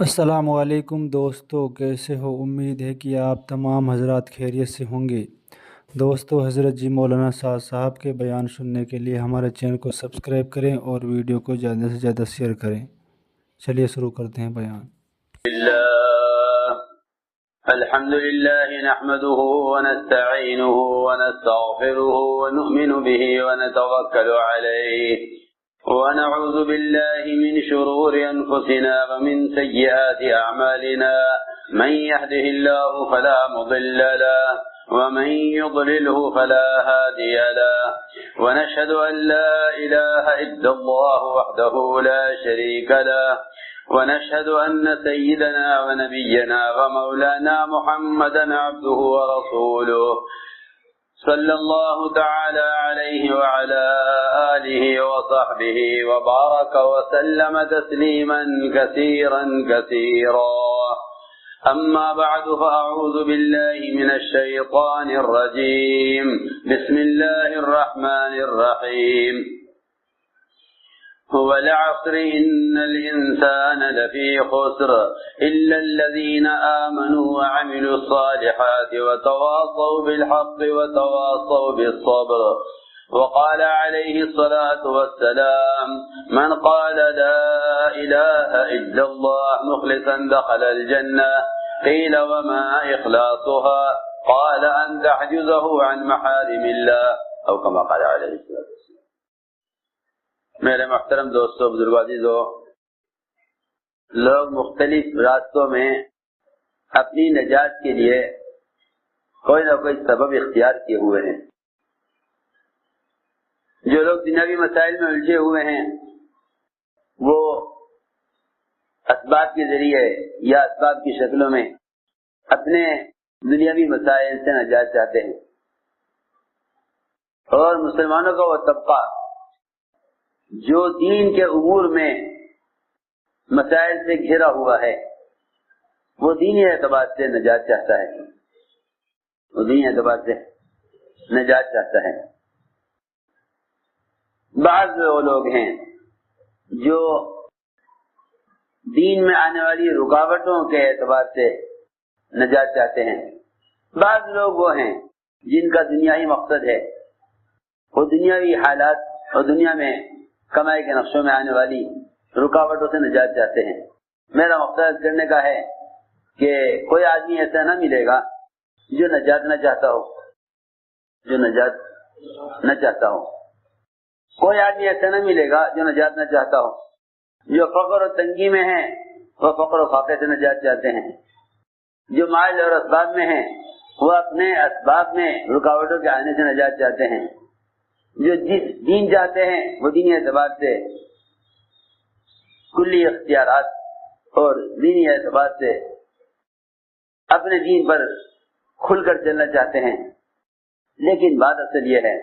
السلام علیکم دوستو، کیسے ہو؟ امید ہے کہ آپ تمام حضرات خیریت سے ہوں گے۔ دوستو، حضرت جی مولانا سعد صاحب کے بیان سننے کے لیے ہمارے چینل کو سبسکرائب کریں اور ویڈیو کو زیادہ سے زیادہ شیئر کریں۔ چلیے شروع کرتے ہیں بیان۔ الحمد لله نحمده ونستعينه ونستغفره ونؤمن به ونتوكل عليه ونعوذ بالله من شرور أنفسنا ومن سيئات أعمالنا من يهده الله فلا مضل له ومن يضلله فلا هادي له ونشهد أن لا إله إلا الله وحده لا شريك له ونشهد أن سيدنا ونبينا ومولانا محمدا عبده ورسوله صلى الله تعالى عليه وعلى آله وصحبه وبارك وسلم تسليما كثيرا كثيرا أما بعد فأعوذ بالله من الشيطان الرجيم بسم الله الرحمن الرحيم والعصر إن الإنسان لفي خسر إلا الذين آمنوا وعملوا الصالحات وتواصوا بالحق وتواصوا بالصبر وقال عليه الصلاة والسلام من قال لا إله إلا الله مخلصا دخل الجنة قيل وما إخلاصها قال أن تحجزه عن محارم الله أو كما قال عليه الصلاة والسلام۔ میرے محترم دوستو، بزرگ عزیزو، لوگ مختلف راستوں میں اپنی نجات کے لیے کوئی نہ کوئی سبب اختیار کیے ہوئے ہیں۔ جو لوگ دنیاوی مسائل میں الجھے ہوئے ہیں وہ اسباب کے ذریعے یا اسباب کی شکلوں میں اپنے دنیاوی مسائل سے نجات چاہتے ہیں، اور مسلمانوں کا وہ طبقہ جو دین کے امور میں مسائل سے گھرا ہوا ہے وہ دینی اعتبار سے نجات چاہتا ہے، وہ دینی اعتبار سے نجات چاہتا ہے۔ بعض وہ لوگ ہیں جو دین میں آنے والی رکاوٹوں کے اعتبار سے نجات چاہتے ہیں۔ بعض لوگ وہ ہیں جن کا دنیاوی مقصد ہے، وہ دنیاوی حالات اور دنیا میں کمائی کے نقشوں میں آنے والی رکاوٹوں سے نجات چاہتے ہیں۔ میرا مقصد کرنے کا ہے کہ کوئی آدمی ایسا نہ ملے گا جو نجات نہ چاہتا ہو، جو نجات نہ چاہتا ہو۔ کوئی آدمی ایسا نہ ملے گا جو نجات نہ چاہتا ہو۔ جو فقر و تنگی میں ہیں وہ فقر و فاقے سے نجات چاہتے ہیں، جو مال اور اسباب میں ہیں وہ اپنے اسباب میں رکاوٹوں کے آنے سے نجات چاہتے ہیں، جو جس دین چاہتے ہیں وہ دینی اعتبار سے کلی اختیارات اور دینی اعتبار سے اپنے دین پر کھل کر چلنا چاہتے ہیں۔ لیکن بات اصل یہ ہے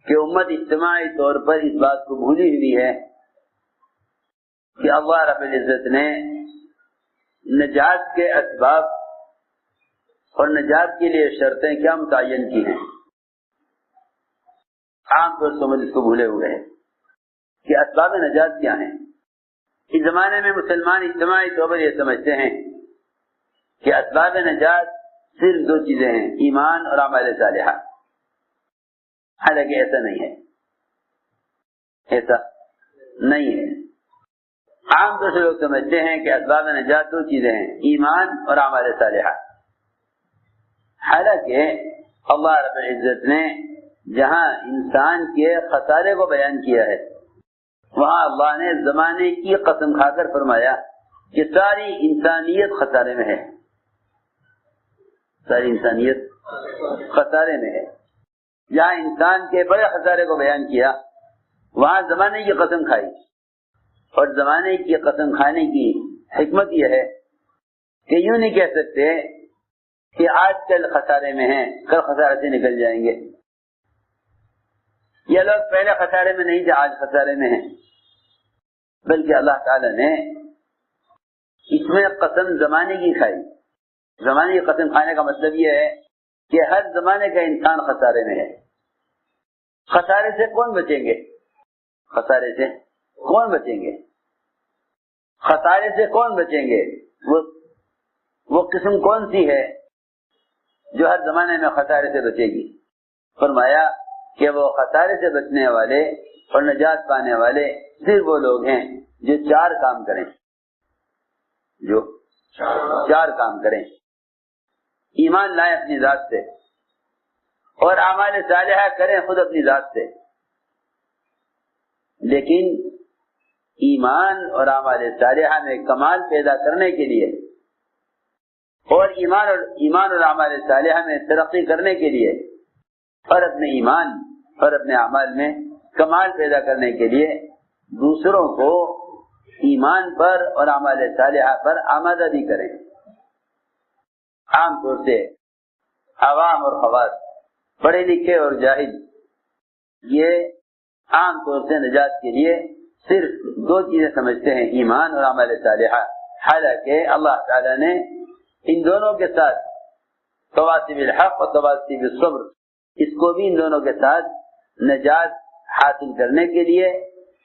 کہ امت اجتماعی طور پر اس بات کو بھولی ہوئی ہے کہ اللہ رب العزت نے نجات کے اسباب اور نجات کے لیے شرطیں کیا متعین کی ہیں۔ عام طور سے اس کو بھولے ہوئے ہیں کہ اسباب نجات کیا ہیں۔ اس زمانے میں مسلمان اجتماعی طور پر یہ سمجھتے ہیں کہ اسباب نجات صرف دو چیزیں ہیں، ایمان اور اعمال صالحہ۔ حالانکہ ایسا نہیں ہے، ایسا نہیں ہے۔ عام طور سے لوگ سمجھتے ہیں کہ اسباب نجات دو چیزیں ہیں، ایمان اور اعمال صالحہ۔ حالانکہ اللہ رب العزت نے جہاں انسان کے خسارے کو بیان کیا ہے وہاں اللہ نے زمانے کی قسم کھا کر فرمایا کہ ساری انسانیت خسارے میں ہے، ساری انسانیت خسارے میں ہے۔ جہاں انسان کے بڑے خسارے کو بیان کیا وہاں زمانے کی قسم کھائی، اور زمانے کی قسم کھانے کی حکمت یہ ہے کہ یوں نہیں کہہ سکتے کہ آج کل خسارے میں ہیں کل خسارے سے نکل جائیں گے، یہ لوگ پہلے خسارے میں نہیں تھے آج خسارے میں ہیں، بلکہ اللہ تعالی نے اس میں قسم زمانے کی کھائی۔ زمانے کی قسم کھانے کا مطلب یہ ہے کہ ہر زمانے کا انسان خسارے میں ہے۔ خسارے سے کون بچیں گے؟ خسارے سے کون بچیں گے؟ خسارے سے کون بچیں گے؟ وہ قسم کون سی ہے جو ہر زمانے میں خسارے سے بچے گی؟ فرمایا کہ وہ خسارے سے بچنے والے اور نجات پانے والے صرف وہ لوگ ہیں جو چار کام کریں، جو چار کام کریں۔ ایمان لائیں اپنی ذات سے، اور اعمال صالحہ کریں خود اپنی ذات سے۔ لیکن ایمان اور اعمال صالحہ میں کمال پیدا کرنے کے لیے اور ایمان اور اعمال صالحہ میں ترقی کرنے کے لیے اور اپنے ایمان اور اپنے اعمال میں کمال پیدا کرنے کے لیے دوسروں کو ایمان پر اور اعمال صالحہ پر آمادہ بھی کریں۔ عام طور سے عوام اور خواص، پڑھے لکھے اور جاہل، یہ عام طور سے نجات کے لیے صرف دو چیزیں سمجھتے ہیں، ایمان اور عمل صالحہ، حالانکہ اللہ تعالیٰ نے ان دونوں کے ساتھ تواصی بالحق اور تواصی بالصبر، اس کو بھی ان دونوں کے ساتھ نجات حاصل کرنے کے لیے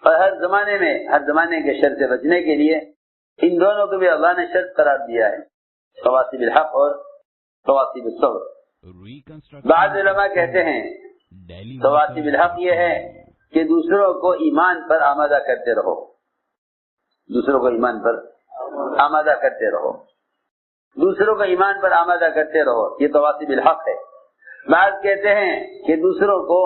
اور ہر زمانے کے شر سے بچنے کے لیے ان دونوں کو بھی اللہ نے شرط قرار دیا ہے، تواصی بالحق اور تواصی بالصبر۔ بعض علماء کہتے ہیں تواصی بالحق یہ ہے کہ دوسروں کو ایمان پر آمادہ کرتے رہو، دوسروں کو ایمان پر آمادہ کرتے رہو، دوسروں کو ایمان پر آمادہ کرتے رہو، یہ تواصی بالحق ہے۔ بعض کہتے ہیں کہ دوسروں کو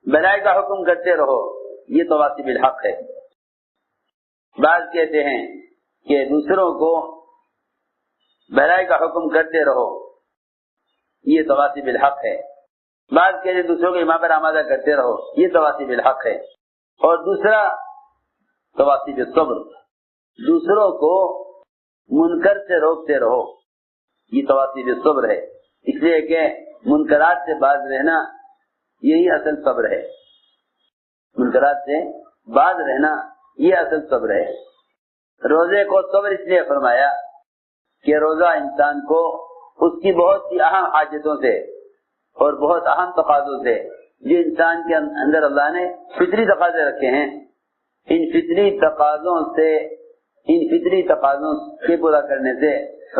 بھلائی کا حکم کرتے رہو، یہ تواصی بالحق ہے۔ بعض کہتے ہیں کہ دوسروں کو بھلائی کا حکم کرتے رہو، یہ تواصی بالحق ہے۔ بعض کہتے ہیں دوسروں کو ایمان پر آمادہ کرتے رہو، یہ تواصی بالحق ہے۔ اور دوسرا تواصی بالصبر، دوسروں کو منکر سے روکتے رہو، یہ تواصی بالصبر ہے، اس لیے کہ منکرات سے باز رہنا یہی اصل صبر ہے، منکرات سے باز رہنا یہ اصل صبر ہے۔ روزے کو صبر اس لیے فرمایا کہ روزہ انسان کو اس کی بہت سی اہم حاجتوں سے اور بہت اہم تقاضوں سے، جو انسان کے اندر اللہ نے فطری تقاضے رکھے ہیں، ان فطری تقاضوں کے پورا کرنے سے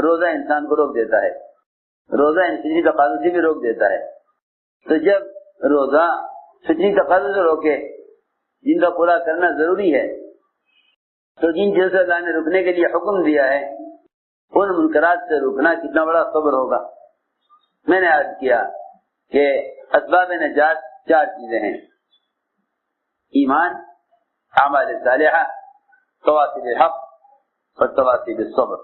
روزہ انسان کو روک دیتا ہے، روزہ ان فطری تقاضوں سے بھی روک دیتا ہے۔ تو جب روزہ فطری تقاضوں سے روکے جن کا پورا کرنا ضروری ہے، تو جن چیزوں سے اللہ نے رکنے کے لیے حکم دیا ہے ان منکرات سے روکنا کتنا بڑا صبر ہوگا۔ میں نے عرض کیا کہ اسباب نجات چار چیزیں ہیں، ایمان، اعمال صالحہ، تواصی بالحق اور تواصی بالصبر۔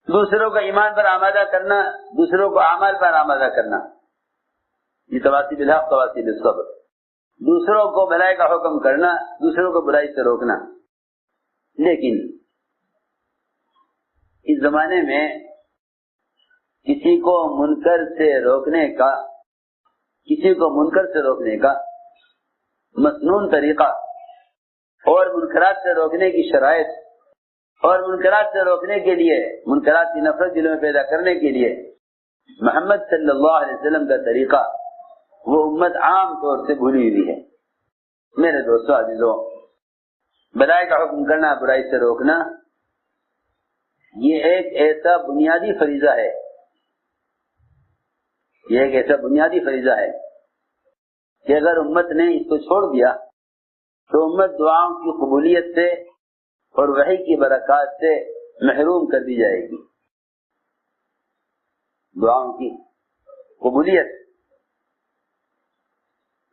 دوسروں کو ایمان پر آمادہ کرنا، دوسروں کو اعمال پر آمادہ کرنا، یہ تواصی بالحق، تواصی بالصبر۔ دوسروں کو بھلائی کا حکم کرنا، دوسروں کو برائی سے روکنا۔ لیکن اس زمانے میں کسی کو منکر سے روکنے کا مسنون طریقہ اور منکرات سے روکنے کی شرائط اور منکرات سے روکنے کے لیے، منکرات کی نفرت دلوں میں پیدا کرنے کے لیے محمد صلی اللہ علیہ وسلم کا طریقہ وہ امت عام طور سے بھولی ہوئی ہے۔ میرے دوستو عزیزو، بھلائی کا حکم کرنا، برائی سے روکنا، یہ ایک ایسا بنیادی فریضہ ہے، یہ ایک ایسا بنیادی فریضہ ہے کہ اگر امت نے اس کو چھوڑ دیا تو امت دعاؤں کی قبولیت سے اور وحی کی برکات سے محروم کر دی جائے گی۔ دعاؤں کی قبولیت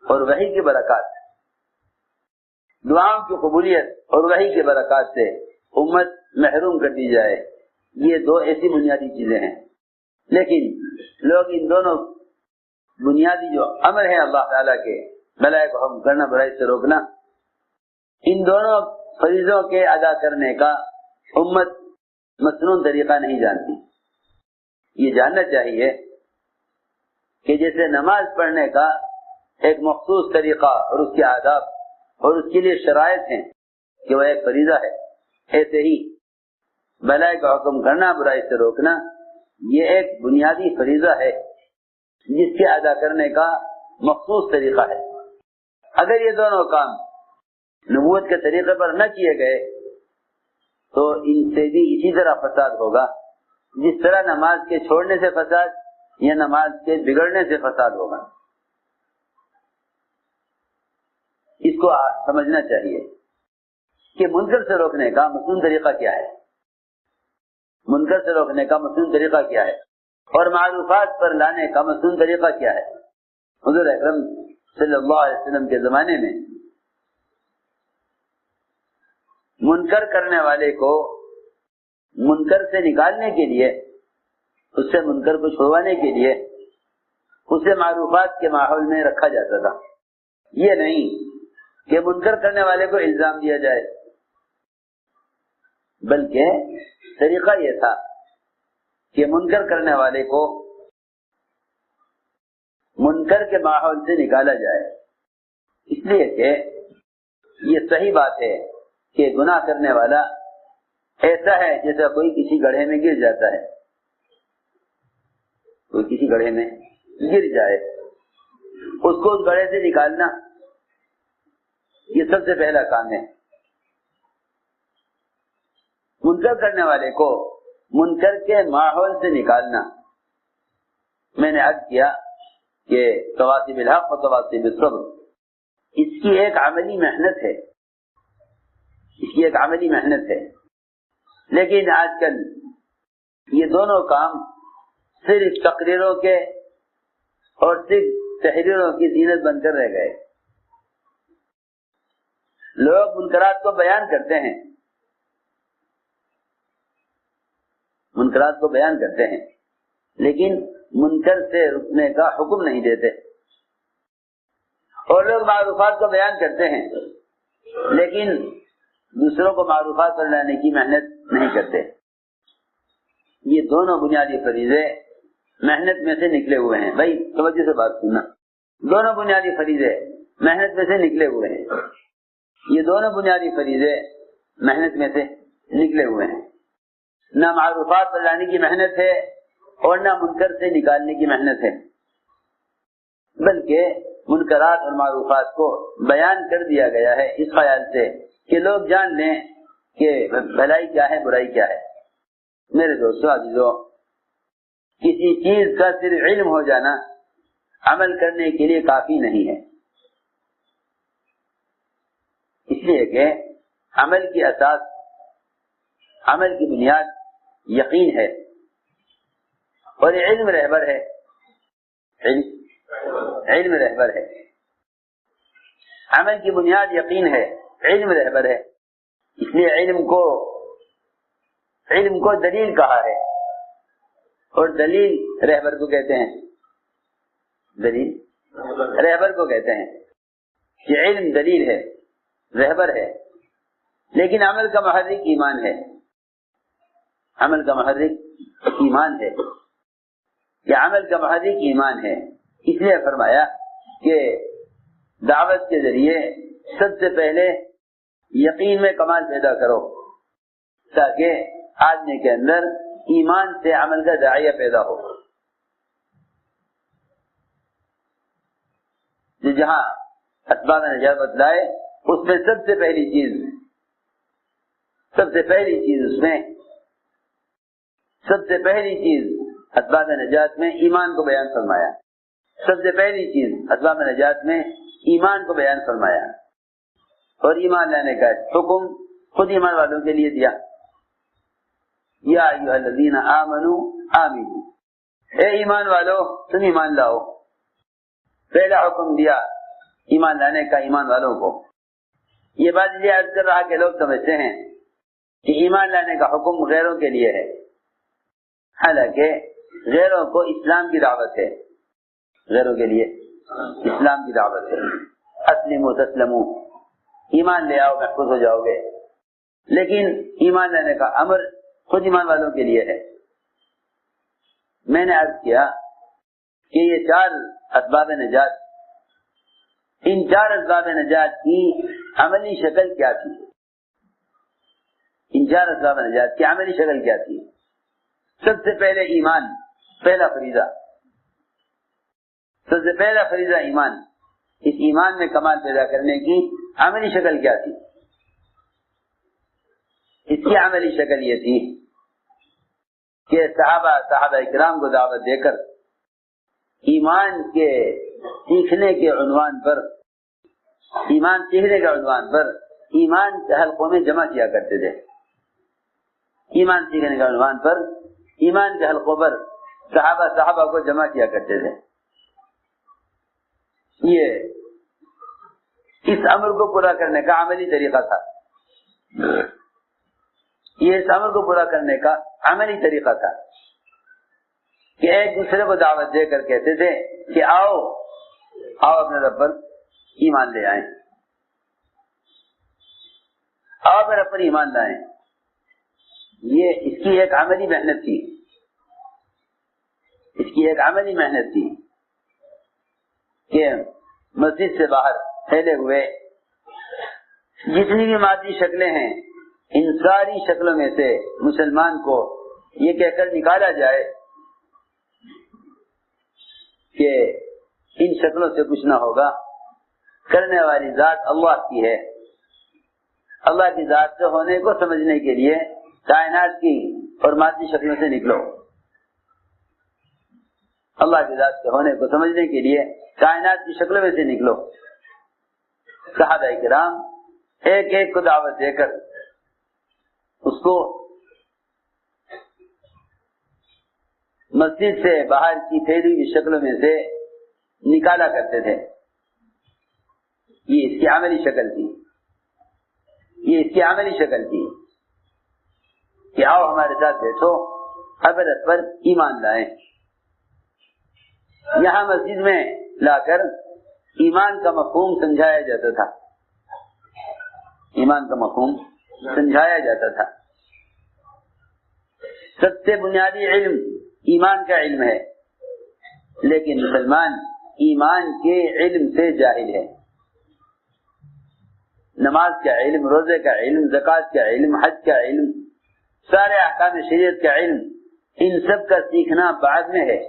اور وحی کی برکات، دعاؤں کی قبولیت اور وحی کی برکات سے امت محروم کر دی جائے، یہ دو ایسی بنیادی چیزیں ہیں۔ لیکن لوگ ان دونوں بنیادی جو امر ہیں اللہ تعالیٰ کے، بھلائی کو حکم کرنا، برائی سے روکنا، ان دونوں فریضوں کے ادا کرنے کا امت مسنون طریقہ نہیں جانتی۔ یہ جاننا چاہیے کہ جیسے نماز پڑھنے کا ایک مخصوص طریقہ اور اس کے آداب اور اس کے لیے شرائط ہیں کہ وہ ایک فریضہ ہے، ایسے ہی بھلائی کا حکم کرنا، برائی سے روکنا یہ ایک بنیادی فریضہ ہے جس کے ادا کرنے کا مخصوص طریقہ ہے۔ اگر یہ دونوں کام نبوت کے طریقے پر نہ کیے گئے تو ان سے بھی اسی طرح فساد ہوگا، جس طرح نماز کے چھوڑنے سے فساد یا نماز کے بگڑنے سے فساد ہوگا۔ اس کو سمجھنا چاہیے کہ منکر سے روکنے کا مصنون طریقہ کیا ہے، منکر سے روکنے کا مصنون طریقہ کیا ہے، اور معروفات پر لانے کا مصنون طریقہ کیا ہے۔ حضور اکرم صلی اللہ علیہ وسلم کے زمانے میں منکر کرنے والے کو منکر سے نکالنے کے لیے، اس سے منکر کو چھڑوانے کے لیے اسے معروفات کے ماحول میں رکھا جاتا تھا۔ یہ نہیں کہ منکر کرنے والے کو الزام دیا جائے، بلکہ طریقہ یہ تھا کہ منکر کرنے والے کو منکر کے ماحول سے نکالا جائے، اس لیے کہ یہ صحیح بات ہے کہ گناہ کرنے والا ایسا ہے جیسا کوئی کسی گڑھے میں گر جاتا ہے، کوئی کسی گڑھے میں گر جائے، اس کو اس گڑھے سے نکالنا یہ سب سے پہلا کام ہے۔ منکر کرنے والے کو منکر کے ماحول سے نکالنا، میں نے عرض کیا کہ تواصی بالحق و تواصی بالصبر، اس کی ایک عملی محنت ہے، اس کی ایک عملی محنت ہے، لیکن آج کل یہ دونوں کام صرف تقریروں کے اور صرف تحریروں کی زینت بن کر رہ گئے۔ لوگ منکرات کو بیان کرتے ہیں، منکرات کو بیان کرتے ہیں، لیکن منکر سے رکنے کا حکم نہیں دیتے، اور لوگ معروفات کو بیان کرتے ہیں لیکن دوسروں کو معروفات پر لانے کی محنت نہیں کرتے۔ یہ دونوں بنیادی فریضے محنت میں سے نکلے ہوئے ہیں۔ بھائی توجہ سے بات سننا، دونوں بنیادی فریضے محنت میں سے نکلے ہوئے ہیں، یہ دونوں بنیادی فریضے محنت میں سے نکلے ہوئے ہیں۔ نہ معروفات پر لانے کی محنت ہے اور نہ منکر سے نکالنے کی محنت ہے، بلکہ منکرات اور معروفات کو بیان کر دیا گیا ہے اس خیال سے کہ لوگ جان لیں کہ بھلائی کیا ہے، برائی کیا ہے۔ میرے دوستو عزیزو، کسی چیز کا صرف علم ہو جانا عمل کرنے کے لیے کافی نہیں ہے، اس لیے کہ عمل کی اساس، عمل کی بنیاد یقین ہے، اور علم رہبر ہے، علم رہبر ہے۔ عمل کی بنیاد یقین ہے، علم رہبر ہے، اس لیے علم کو دلیل کہا ہے، اور دلیل رہبر کو کہتے ہیں، دلیل رہبر کو کہتے ہیں کہ علم دلیل ہے، رہبر ہے، لیکن عمل کا محرک ایمان ہے، عمل کا محرک ایمان ہے، کہ عمل کا محرک ایمان ہے۔ اس لیے فرمایا کہ دعوت کے ذریعے سب سے پہلے یقین میں کمال پیدا کرو، تاکہ آدمی کے اندر ایمان سے عمل کا داعیہ پیدا ہو۔ جہاں اسباب نجات بتلائے اس میں سب سے پہلی چیز اسباب نجات میں ایمان کو بیان فرمایا، سب سے پہلی چیز اسباب نجات میں ایمان کو بیان فرمایا، اور ایمان لانے کا حکم خود ایمان والوں کے لیے دیا، یا ایھا الذین آمنوا آمنوا، اے ایمان والو تم ایمان لاؤ۔ پہلا حکم دیا ایمان لانے کا ایمان والوں کو۔ یہ بات یہ عرض کر رہا کہ لوگ سمجھتے ہیں کہ ایمان لانے کا حکم غیروں کے لیے ہے، حالانکہ غیروں کو اسلام کی دعوت ہے، غیروں کے لیے اسلام کی دعوت ہے۔ اسلموا تسلموا، ایمان لے آؤ محفوظ ہو جاؤ گے، لیکن ایمان لانے کا امر خود ایمان والوں کے لیے ہے۔ میں نے عرض کیا کہ یہ 4 اسباب نجات، ان 4 اسباب نجات کی عملی شکل کیا تھی؟ ان 4 اسباب نجات کی عملی شکل کیا تھی؟ سب سے پہلے ایمان، پہلا فریضہ، سب سے پہلا فریضہ ایمان۔ اس ایمان میں کمال پیدا کرنے کی عملی شکل کیا تھی؟ اس کی عملی شکل یہ تھی کہ صحابہ اکرام کو دعوت دے کر ایمان کے سیکھنے کے عنوان پر ایمان کے حلقوں میں جمع کیا کرتے تھے. ایمان سیکھنے کے عنوان پر ایمان کے حلقوں پر صحابہ کو جمع کیا کرتے تھے. یہ اس امر کو پورا کرنے کا عملی طریقہ تھا. کہ ایک دوسرے کو دعوت دے کر کہتے تھے کہ آؤ اپنے رب پر ایمان لے آئیں, آؤ اپنے رب پر ایمان لائیں. یہ اس کی ایک عملی محنت تھی کہ مسجد سے باہر پھیلے ہوئے جتنی بھی مادی شکلیں ہیں ان ساری شکلوں میں سے مسلمان کو یہ کہہ کر نکالا جائے کہ ان شکلوں سے کچھ نہ ہوگا, کرنے والی ذات اللہ کی ہے. اللہ کی ذات سے ہونے کو سمجھنے کے لیے کائنات کی اور مادی شکلوں سے نکلو. اللہ کی ذات سے ہونے کو سمجھنے کے لیے کائنات کی شکلوں میں سے نکلو. صحابہ کرام ایک ایک کو دعوت دے کر اس کو مسجد سے باہر کی پھیلی ہوئی شکلوں میں سے نکالا کرتے تھے. یہ اس کی عملی شکل تھی کہ آؤ ہمارے ساتھ بیٹھو, حضرت پر ایمان لائیں. یہاں مسجد میں لا کر ایمان کا مفہوم سمجھایا جاتا تھا. سب سے بنیادی علم ایمان کا علم ہے, لیکن مسلمان ایمان کے علم سے جاہل ہے. نماز کا علم, روزے کا علم, زکوٰۃ کا علم, حج کا علم, سارے احکام شریعت کا علم, ان سب کا سیکھنا بعد میں ہے.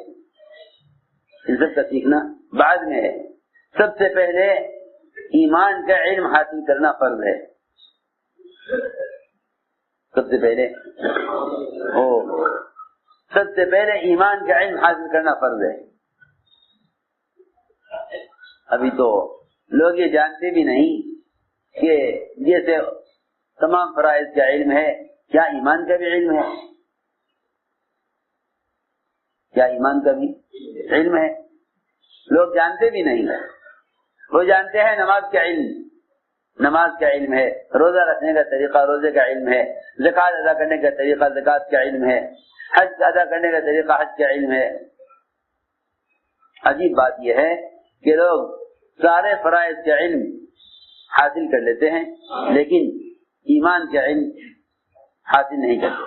سب سے پہلے ایمان کا علم حاصل کرنا فرض ہے. سب سے پہلے ایمان کا علم حاصل کرنا فرض ہے. ابھی تو لوگ یہ جانتے بھی نہیں کہ جیسے تمام فرائض کا علم ہے, کیا ایمان کا بھی علم ہے؟ لوگ جانتے بھی نہیں. وہ جانتے ہیں نماز کا علم ہے, روزہ رکھنے کا طریقہ روزے کا علم ہے, زکوٰۃ ادا کرنے کا طریقہ زکوٰۃ کا علم ہے, حج ادا کرنے کا طریقہ حج کا علم ہے. عجیب بات یہ ہے کہ لوگ سارے فرائض کا علم حاصل کر لیتے ہیں لیکن ایمان کا علم حاصل نہیں کرتے.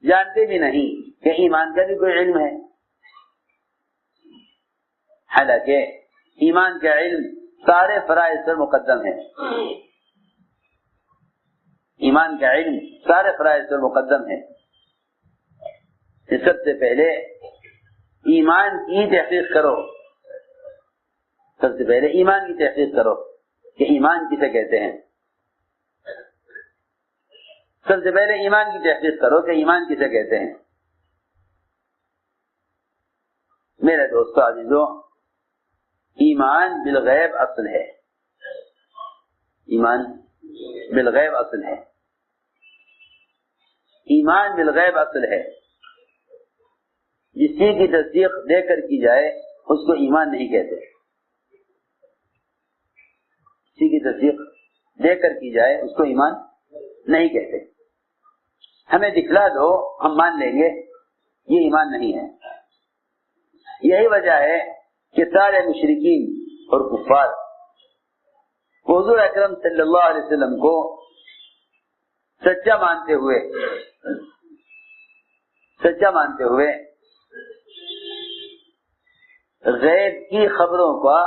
جانتے بھی نہیں کہ ایمان کا بھی کوئی علم ہے. حالانکہ ایمان کا علم سارے فرائض پر مقدم ہے. سب سے پہلے ایمان کی تحقیق کرو کہ ایمان کسے کہتے ہیں. میرے دوستو عزیزو, ایمان بالغیب اصل ہے. ایمان بالغیب اصل ہے. جس چیز کی تصدیق دے کر کی جائے اس کو ایمان نہیں کہتے. کسی کی تصدیق دے کر کی جائے اس کو ایمان نہیں کہتے. ہمیں دکھلا دو ہم مان لیں گے, یہ ایمان نہیں ہے. یہی وجہ ہے کہ سارے مشرکین اور کفار حضور اکرم صلی اللہ علیہ وسلم کو سچا مانتے ہوئے غیب کی خبروں کا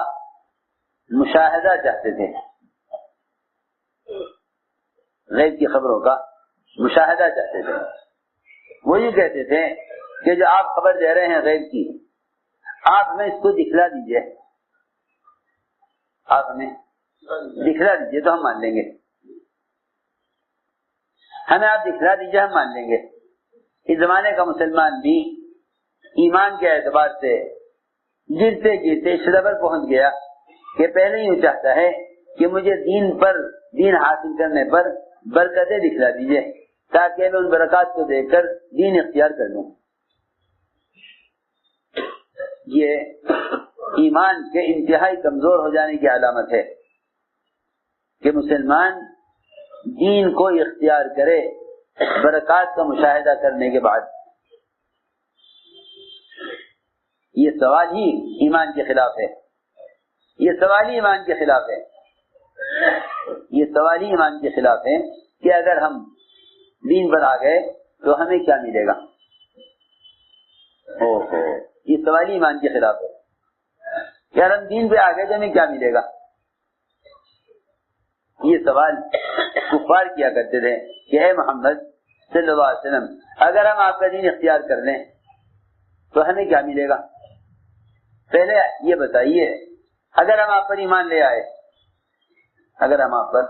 مشاہدہ چاہتے تھے. وہ یہ کہتے تھے کہ جو آپ خبر دے رہے ہیں غیب کی, آپ ہمیں اس کو دکھلا دیجئے, تو ہم مان لیں گے. ہمیں آپ دکھلا دیجیے ہم مان لیں گے۔ اس زمانے کا مسلمان بھی ایمان کے اعتبار سے گرتے گرتے اس لیول پر پہنچ گیا کہ پہلے ہی وہ چاہتا ہے کہ مجھے دین حاصل کرنے پر برکتیں دکھلا دیجیے تاکہ میں ان برکات کو دیکھ کر دین اختیار کر لوں۔ یہ ایمان کے انتہائی کمزور ہو جانے کی علامت ہے کہ مسلمان دین کو اختیار کرے برکات کا مشاہدہ کرنے کے بعد۔ یہ سوال ہی ایمان کے خلاف ہے، یہ سوال ہی ایمان کے خلاف ہے، یہ سوال ہی ایمان کے خلاف ہے کہ اگر ہم دین پر آ گئے تو ہمیں کیا ملے گا۔ یہ سوال ہی ایمان کے خلاف ہے کہ اگر ہم دین پہ آ گئے تو ہمیں کیا ملے گا۔ یہ سوال کفار کیا کرتے تھے کہ اے محمد صلی اللہ علیہ وسلم اگر ہم آپ کا دین اختیار کر لیں تو ہمیں کیا ملے گا۔ پہلے یہ بتائیے اگر ہم آپ پر ایمان لے آئے، اگر ہم آپ پر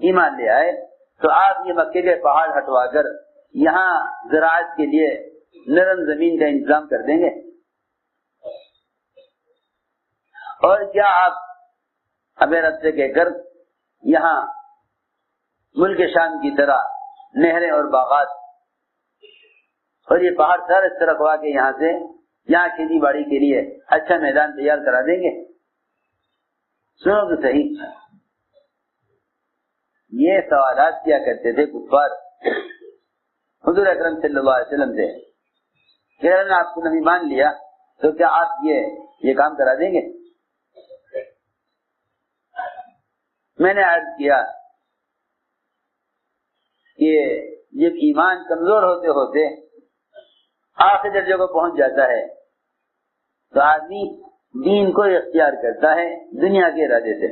ایمان لے آئے تو آپ یہ مکے کے پہاڑ ہٹوا کر یہاں زراعت کے لیے نرم زمین کا انتظام کر دیں گے، اور کیا آپ ہمیں رب سے کہہ کر یہاں ملک شام کی طرح نہریں اور باغات اور یہ پہاڑ سارے اس طرح رکھوا کے یہاں کھیتی باڑی کے لیے اچھا میدان تیار کرا دیں گے۔ سنو تو صحیح، یہ سوالات کیا کرتے تھے کفار حضور اکرم صلی اللہ علیہ وسلم سے کہ اگر آپ کو نبی مان لیا تو کیا آپ یہ کام کرا دیں گے۔ میں نے عرض کیا کہ جب ایمان کمزور ہوتے ہوتے آخری درجے کو پہنچ جاتا ہے تو آدمی دین کو اختیار کرتا ہے دنیا کے ارادے سے،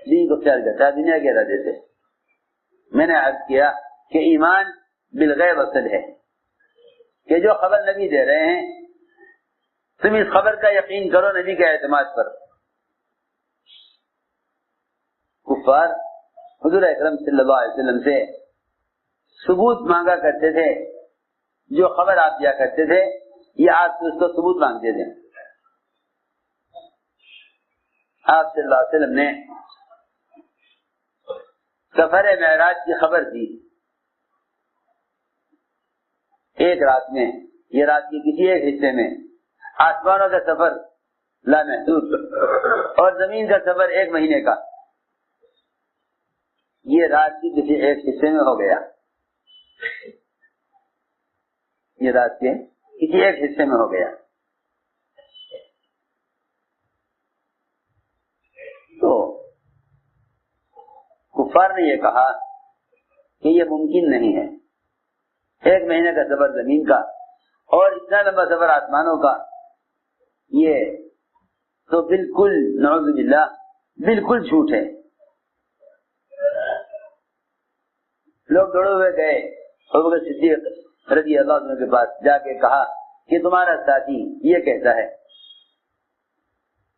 دین کو اختیار کرتا ہے دنیا کے ارادے سے۔ میں نے عرض کیا کہ ایمان بالغیب اصل ہے کہ جو خبر نبی دے رہے ہیں تم اس خبر کا یقین کرو نبی کے اعتماد پر۔ کفار حضور اکرم صلی اللہ علیہ وسلم سے ثبوت مانگا کرتے تھے، جو خبر آپ دیا کرتے تھے یہ آپ سے اس کو ثبوت مانگتے تھے۔ آپ صلی اللہ علیہ وسلم نے سفر معراج کی خبر دی ایک رات میں، یہ رات کے کسی ایک حصے میں، آسمانوں کا سفر لامحدود اور زمین کا سفر 1 مہینے کا، یہ رات کے کسی ایک حصے میں ہو گیا، یہ رات کے کسی ایک حصے میں ہو گیا۔ تو کفار نے یہ کہا کہ یہ ممکن نہیں ہے، 1 مہینے کا سفر زمین کا اور اتنا لمبا سفر آسمانوں کا، یہ تو بالکل نعوذ باللہ بالکل جھوٹ ہے۔ لوگ دوڑے ہوئے گئے ابوبکر صدیق رضی اللہ عنہ کے پاس، جا کے کہا کہ تمہارا ساتھی یہ کہتا ہے۔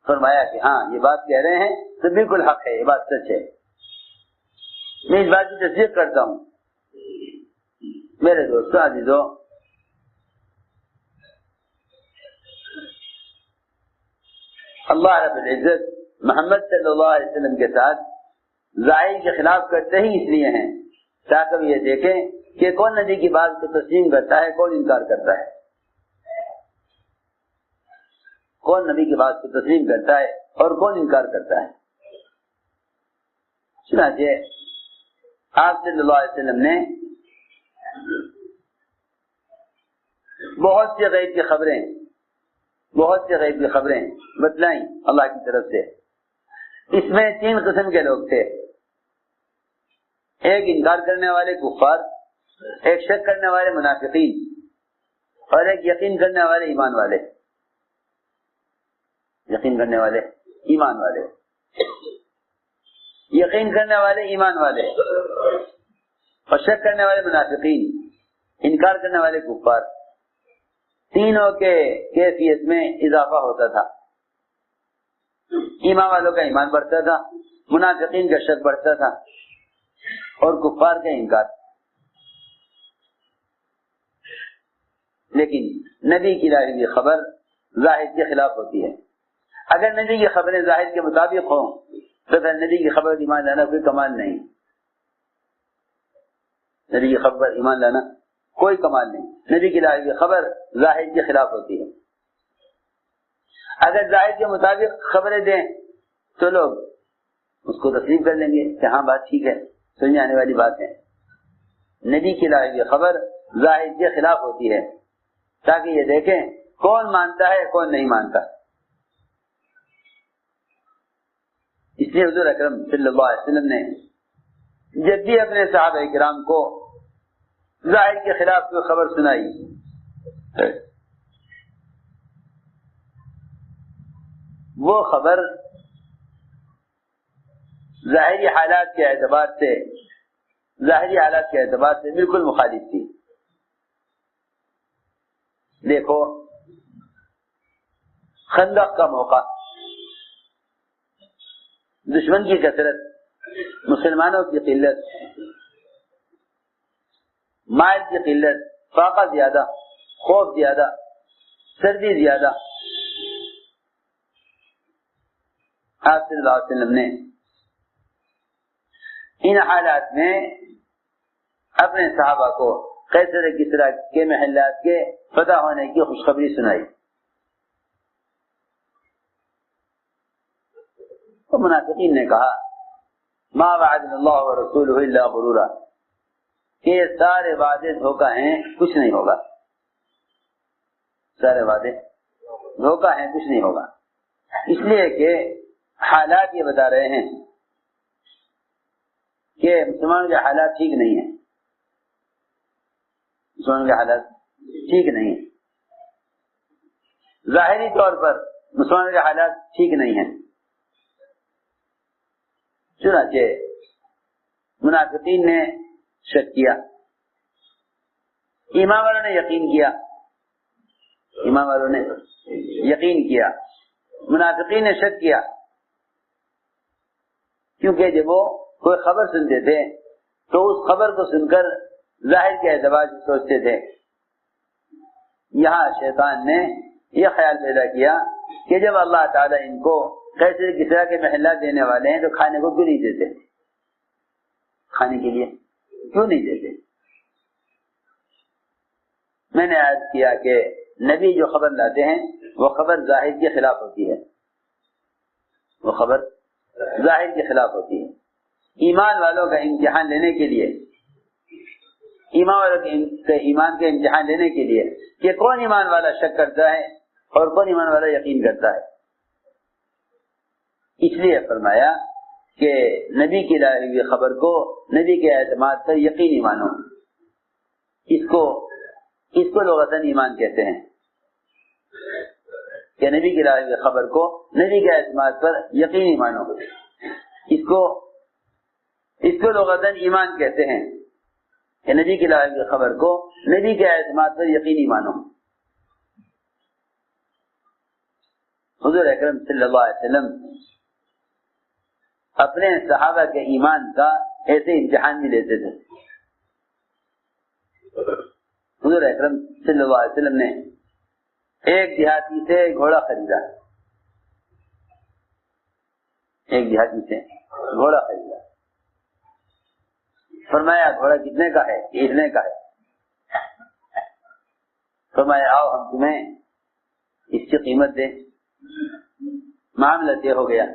فرمایا کہ ہاں یہ بات کہہ رہے ہیں تو بالکل حق ہے، یہ بات سچ ہے، میں اس بات کی تصدیق کرتا ہوں۔ میرے دوستوں عزیزوں، اللہ رب العزت محمد صلی اللہ علیہ وسلم کے ساتھ ظاہر کے خلاف کرتے ہی اس لیے ہیں تاکہ یہ دیکھیں کہ کون نبی کی بات کو تسلیم کرتا ہے، کون انکار کرتا ہے، کون نبی کی بات کو تسلیم کرتا ہے اور کون انکار کرتا ہے۔ چنانچہ آپ صلی اللہ علیہ وسلم نے بہت سی غیب کی خبریں بتلائیں اللہ کی طرف سے۔ اس میں 3 قسم کے لوگ تھے، ایک انکار کرنے والے کفار، ایک شک کرنے والے منافقین، اور ایک یقین کرنے والے ایمان والے۔ یقین کرنے والے ایمان والے، یقین کرنے والے ایمان والے اور شک کرنے والے منافقین، انکار کرنے والے کفار، تینوں کے کیفیت میں اضافہ ہوتا تھا۔ ایمان والوں کا ایمان بڑھتا تھا، منافقین کا شک بڑھتا تھا، اور کفار کا انکار. لیکن نبی کی لائی ہوئی خبر ظاہر کے خلاف ہوتی ہے. اگر نبی کی خبریں ظاہر کے مطابق ہوں تو پھر نبی کی خبر ایمان لانا کوئی کمال نہیں. نبی کی خبر ایمان لانا کوئی کمال نہیں. نبی کی لائی ہوئی خبر ظاہر کے خلاف ہوتی ہے. اگر ظاہر کے مطابق خبریں دیں تو لوگ اس کو تسلیم کر لیں گے کہ ہاں بات ٹھیک ہے, سمجھ آنے والی بات ہے. نبی کی لائی ہوئی خبر ظاہر کے خلاف ہوتی ہے تاکہ یہ دیکھیں کون مانتا ہے کون نہیں مانتا. اس لیے حضور اکرم صلی اللہ علیہ وسلم نے جب بھی اپنے صحابہ کرام کو ظاہر کے خلاف کوئی خبر سنائی وہ خبر ظاہری حالات کے اعتبار سے بالکل مخالف تھی. دیکھو خندق کا موقع, دشمن کی کثرت, مسلمانوں کی قلت, مال کی قلت, فاقہ زیادہ, خوف زیادہ, سردی زیادہ. آپ صلی اللہ علیہ وسلم نے ان حالات میں اپنے صحابہ کو قیصر کسریٰ کے محلات کے فتح ہونے کی خوشخبری سنائی. تو منافقین نے کہا ما وعدنا اللہ ورسولہ الا غرورا, کہ یہ سارے وعدے دھوکہ ہیں, کچھ نہیں ہوگا. سارے وعدے دھوکہ ہیں, کچھ نہیں ہوگا. اس لیے کہ حالات یہ بتا رہے ہیں کہ مسلمانوں کے حالات ٹھیک نہیں ہیں. مسلمانوں کے حالات ٹھیک نہیں ہیں. ظاہری طور پر مسلمانوں کے حالات ٹھیک نہیں ہیں. چنانچہ منافقین نے شک کیا, ایمان والوں نے یقین کیا. ایمان والوں نے یقین کیا, منافقین نے شک کیا. کیونکہ جب وہ کوئی خبر سنتے تھے تو اس خبر کو سن کر ظاہر کے اعتبار سے سوچتے تھے. یہاں شیطان نے یہ خیال پیدا کیا کہ جب اللہ تعالیٰ ان کو قیصر کسریٰ کے محلات دینے والے ہیں تو کھانے کو کیوں نہیں دیتے, کھانے کے لیے کیوں نہیں دیتے. میں نے عرض کیا کہ نبی جو خبر لاتے ہیں وہ خبر ظاہر کے خلاف ہوتی ہے, وہ خبر ظاہر کے خلاف ہوتی ہے. ایمان والوں کا امتحان لینے کے لیے, ایمان والوں کے ایمان کے امتحان لینے کے لیے کہ کون ایمان والا شک کرتا ہے اور کون ایمان والا یقین کرتا ہے. اس لیے فرمایا کہ نبی کی لائی ہوئی خبر کو نبی کے اعتماد پر یقینی مانو. اس کو لغتاً ایمان کہتے ہیں کہ نبی کی لائی ہوئی خبر کو نبی کے اعتماد پر یقینی مانو. اس کو لغتاً ایمان کہتے ہیں کہ نبی کی لائی ہوئی خبر کو نبی کے اعتماد پر یقینی مانو. حضور اکرم صلی اللہ علیہ وسلم اپنے صحابہ کے ایمان کا ایسے امتحان بھی لیتے تھے. حضور اکرم صلی اللہ علیہ وسلم نے ایک دیہاتی سے گھوڑا خریدا, ایک دیہاتی سے گھوڑا خریدا. فرمایا گھوڑا کتنے کا ہے؟ اتنے کا ہے. فرمایا آؤ ہم تمہیں اس کی قیمت دیں. معاملہ طے ہو گیا,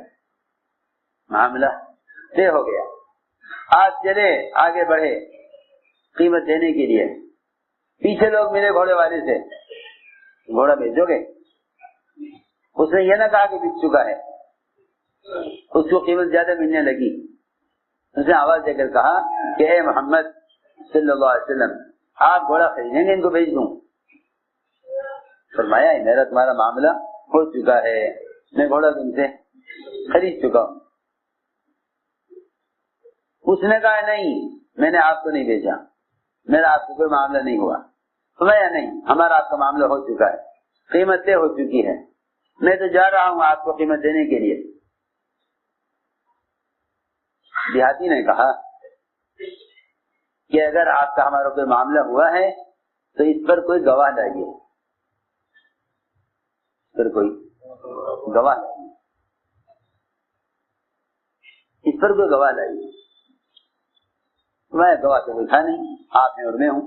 معاملہ طے ہو گیا. آج چلے آگے بڑھے قیمت دینے کے لیے. پیچھے لوگ ملے گھوڑے والے سے, گھوڑا بیچو گے؟ اس نے یہ نہ کہا کہ بک چکا ہے, اس کو قیمت زیادہ ملنے لگی. اس نے آواز دے کر کہا کہ اے محمد صلی اللہ علیہ وسلم, آپ گھوڑا خریدیں گے ان کو بیچ دوں؟ فرمایا میرا تمہارا معاملہ ہو چکا ہے, میں گھوڑا تم سے خرید چکا ہوں. اس نے کہا نہیں, میں نے آپ کو نہیں بیچا, میرا آپ کو کوئی معاملہ نہیں ہوا. فرمایا نہیں, ہمارا آپ کا معاملہ ہو چکا ہے, قیمت طے ہو چکی ہے, میں تو جا رہا ہوں آپ کو قیمت دینے کے لیے. دیہاتی نے کہا کہ اگر آپ کا ہمارا کوئی معاملہ ہوا ہے تو اس پر کوئی گواہ لائیے، اس پر کوئی گواہ لائیے، اس پر کوئی گواہ لائیے۔ میں گواہ تو کوئی تھا نہیں، آپ ہیں اور میں ہوں۔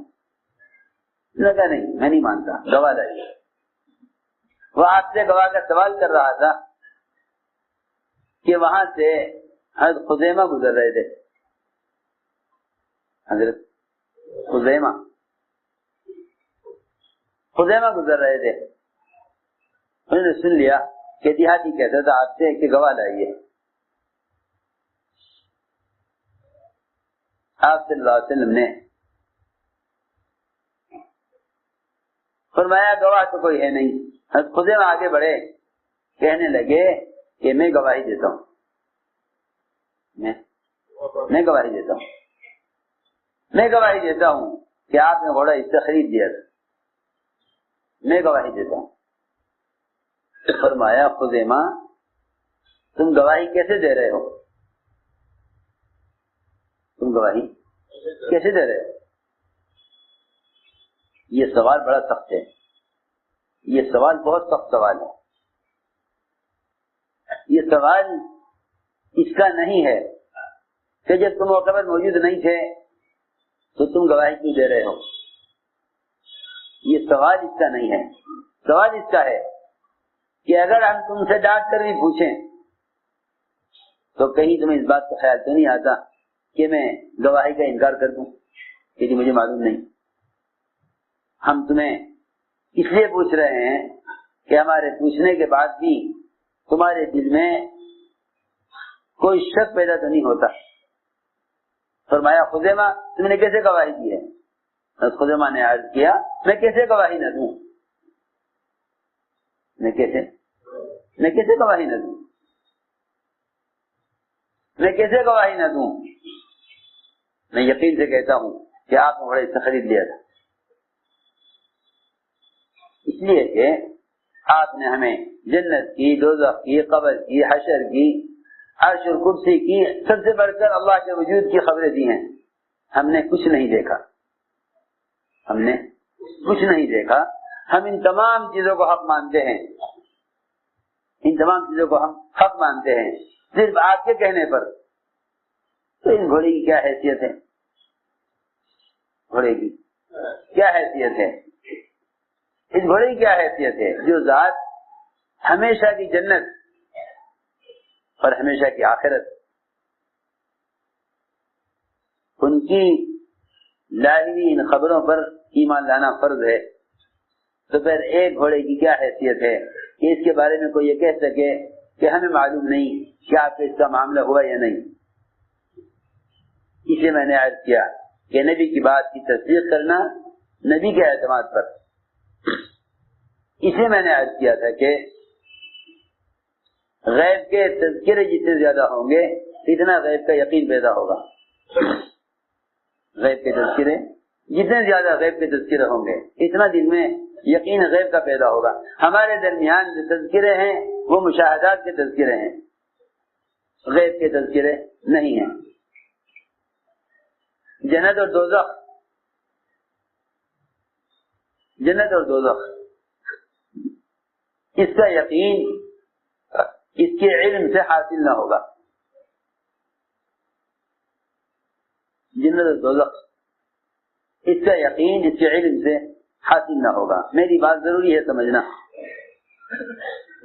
لگا نہیں، میں نہیں مانتا، گواہ لائیے۔ وہ آپ سے گواہ کا سوال کر رہا تھا کہ وہاں سے حضرت خزیمہ گزر رہے تھے، حضرت خزیمہ گزر رہے تھے۔ انہوں نے سن لیا کہ دیہاتی کہتا تھا آپ سے کہ گواہ لائیے۔ آپ صلی اللہ علیہ وسلم نے فرمایا گواہ تو کوئی ہے نہیں۔ حضرت خزیمہ آگے بڑھے، کہنے لگے کہ میں گواہی دیتا ہوں، میں گواہی دیتا ہوں، میں گواہی دیتا ہوں کہ آپ نے گھوڑا اس سے خرید دیا تھا، میں گواہی دیتا ہوں۔ فرمایا خزیمہ تم گواہی کیسے دے رہے ہو؟ تم گواہی کیسے دے رہے ہو؟ یہ سوال بڑا سخت ہے، یہ سوال بہت سخت سوال ہے۔ یہ سوال اس کا نہیں ہے کہ جب تم موقع پر موجود نہیں تھے تو تم گواہی کیوں دے رہے ہو۔ یہ سوال اس کا نہیں ہے، سوال اس کا ہے کہ اگر ہم تم سے ڈانٹ کر بھی پوچھیں تو کہیں تمہیں اس بات کا خیال تو نہیں آتا کہ میں گواہی کا انکار کر دوں کہ مجھے معلوم نہیں۔ ہم تمہیں اس لیے پوچھ رہے ہیں کہ ہمارے پوچھنے کے بعد بھی تمہارے دل میں کوئی شک پیدا تو نہیں ہوتا۔ فرمایا خزیمہ تم نے کیسے گواہی دی ہے؟ خزیمہ نے عرض کیا میں کیسے گواہی نہ دوں، میں کیسے گواہی نہ دوں، میں کیسے گواہی نہ دوں؟ میں یقین سے کہتا ہوں کہ آپ نے گھوڑا اس سے خرید لیا تھا، اس لیے کہ آپ نے ہمیں جنت کی، دوزخ کی، قبر کی، حشر کی، عرش اور کرسی کی، سب سے بڑھ کر اللہ کے وجود کی خبریں دی ہیں۔ ہم نے کچھ نہیں دیکھا، ہم نے کچھ نہیں دیکھا، ہم ان تمام چیزوں کو حق مانتے ہیں، ان تمام چیزوں کو ہم حق مانتے ہیں صرف آپ کے کہنے پر۔ تو اس گھوڑے کی کیا حیثیت ہے؟ گھوڑے کی کیا حیثیت ہے؟ اس گھوڑے کی کیا حیثیت ہے جو ذات ہمیشہ کی جنت اور ہمیشہ کی آخرت ان کی لائی ہوئی ان خبروں پر ایمان لانا فرض ہے، تو پھر ایک گھوڑے کی کیا حیثیت ہے کہ اس کے بارے میں کوئی یہ کہہ سکے کہ ہمیں معلوم نہیں کہ آپ کا اس کا معاملہ ہوا یا نہیں۔ اسے میں نے عرض کیا کہ نبی کی بات کی تصدیق کرنا نبی کے اعتماد پر، اسے میں نے عرض کیا تھا کہ غیب کے تذکرے جتنے زیادہ ہوں گے اتنا غیب کا یقین پیدا ہوگا۔ غیب کے تذکرے جتنے زیادہ غیب کے تذکرے ہوں گے اتنا دل میں یقین غیب کا پیدا ہوگا۔ ہمارے درمیان جو تذکرے ہیں وہ مشاہدات کے تذکرے ہیں، غیب کے تذکرے نہیں ہیں۔ جنت اور دوزخ، جنت اور دوزخ اس کا یقین اس کے علم سے حاصل نہ ہوگا۔ جنت اور دوزخ اس کا یقین اس کے علم سے حاصل نہ ہوگا۔ میری بات ضروری ہے سمجھنا۔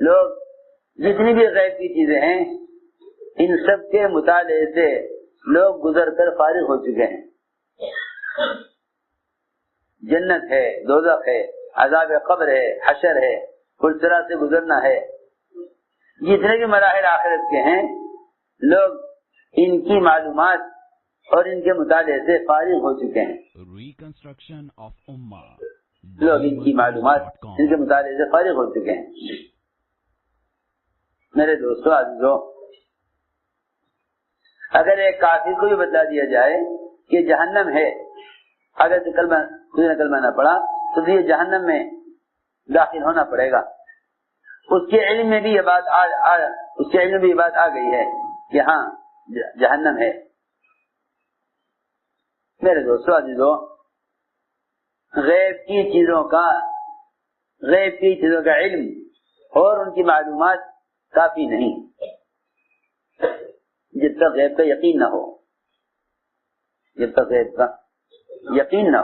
لوگ جتنی بھی غیب کی چیزیں ہیں ان سب کے مطالعے سے لوگ گزر کر فارغ ہو چکے ہیں۔ جنت ہے، دوزخ ہے، عذاب قبر ہے، حشر ہے، پلسرا سے گزرنا ہے، جتنے بھی مراحل آخرت کے ہیں لوگ ان کی معلومات اور ان کے مطالعے سے فارغ ہو چکے ہیں۔ لوگ ان کی معلومات ان کے مطالعے سے فارغ ہو چکے ہیں۔ میرے دوستو عزیزو، اگر ایک کافر کو بھی بتلا دیا جائے کہ جہنم ہے، اگر کلمہ نہ پڑا تو یہ جہنم میں داخل ہونا پڑے گا، اس کے علم میں بھی یہ بات آ گئی ہے کہ ہاں جہنم ہے، میرے دوستوں عزیزوں، غیب کی چیزوں کا علم اور ان کی معلومات کافی نہیں جب تک غیب کا یقین نہ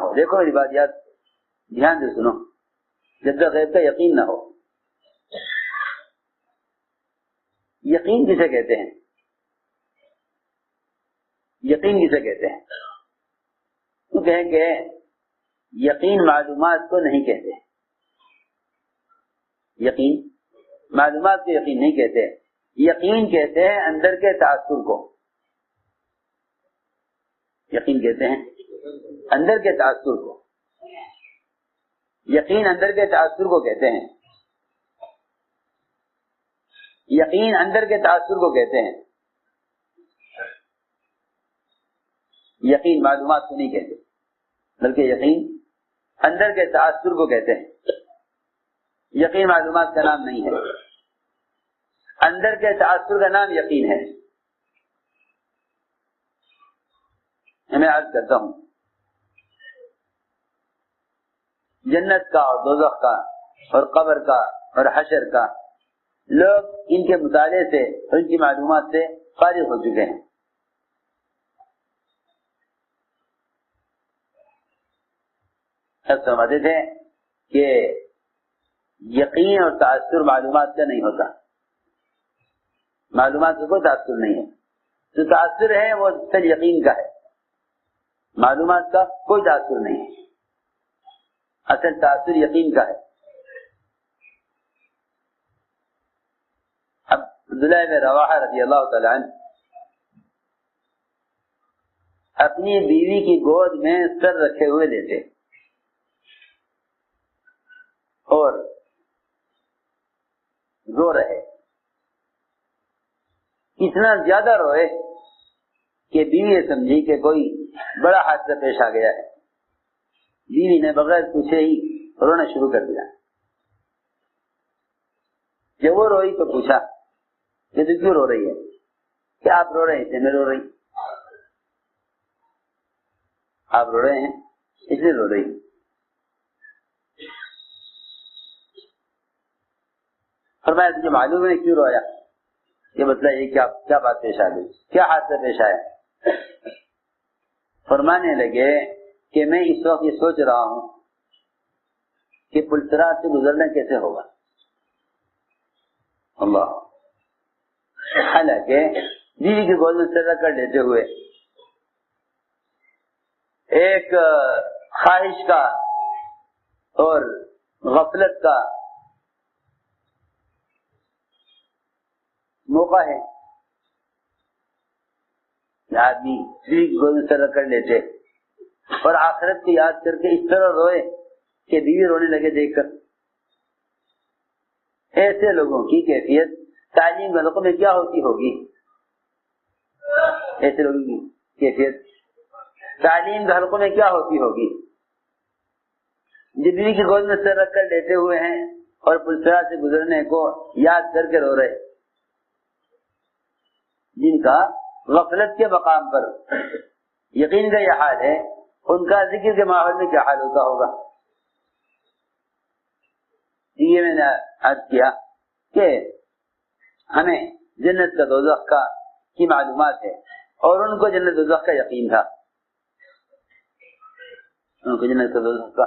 ہو، دیکھو میری بات یاد دھیان سے سنو، جب تک غیب کا یقین نہ ہو۔ یقین کسے کہتے ہیں؟ تو کہیں کہ یقین معلومات کو نہیں کہتے، معلومات کو یقین نہیں کہتے، یقین کہتے ہیں اندر کے تاثر کو، یقین کہتے ہیں اندر کے تاثر کو، یقین اندر کے تاثر کو کہتے ہیں، یقین اندر کے تاثر کو کہتے ہیں، یقین معلومات کو نہیں کہتے، بلکہ یقین اندر کے تاثر کو کہتے ہیں۔ یقین معلومات کا نام نہیں ہے، اندر کے تاثر کا نام یقین ہے۔ میں عرض کرتا ہوں، جنت کا اور دوزخ کا اور قبر کا اور حشر کا لوگ ان کے مطالعے سے اور ان کی معلومات سے فارغ ہو چکے ہیں۔ سب سمجھتے تھے کہ یقین اور تاثر معلومات کا نہیں ہوتا، معلومات کا کوئی تاثر نہیں ہے، جو تاثر ہے وہ صرف یقین کا ہے، معلومات کا کوئی تاثر نہیں ہے، اصل تاثر یقین کا ہے۔ اب عبداللہ بن رواحہ رضی اللہ تعالی عنہ اپنی بیوی کی گود میں سر رکھے ہوئے لیتے اور رو رہے، اتنا زیادہ روئے کہ بیوی یہ سمجھی کہ کوئی بڑا حادثہ پیش آ گیا ہے، بیوی نے بغیر پوچھے ہی رونا شروع کر دیا۔ جب وہ روئی تو پوچھا کہ تو کیوں رو رہی ہے؟ کہ آپ رو رہے ہیں، میں رو رہی، آپ رو رہے ہیں اس لیے رو رہی۔ فرمایا تجھے معلوم ہے کیوں رویا؟ یہ بتلائیے کیا بات پیش آ گئی، کیا حادثہ پیش آیا؟ فرمانے لگے کہ میں اس وقت یہ سوچ رہا ہوں کہ پلسرات سے گزرنا کیسے ہوگا۔ اللہ، حالانکہ بیوی کی گود میں سر رکھ کر لیتے ہوئے ایک خواہش کا اور غفلت کا موقع ہے کہ آدمی بیوی کی گود میں سر رکھ کر لیتے اور آخرت کو یاد کر کے اس طرح روئے کہ بیوی رونے لگے دیکھ کر۔ ایسے لوگوں کی کیفیت تعلیم کے حلقوں میں کیا ہوتی ہوگی؟ ایسے لوگوں کی کیفیت تعلیم کے حلقوں میں کیا ہوتی ہوگی؟ جو بیوی کی گود میں سر رکھ کر لیتے ہوئے ہیں اور پلسرات سے گزرنے کو یاد کر کے رو رہے، جن کا غفلت کے مقام پر یقین کا یہ حال ہے، ان کا ذکر کے ماحول میں کیا حال ہوتا ہوگا؟ یہ میں نے عرض کیا کہ ہمیں جنت کا دوزخ کا کی معلومات ہے اور ان کو جنت دوزخ کا یقین تھا، ان کو جنت کا دوزخ کا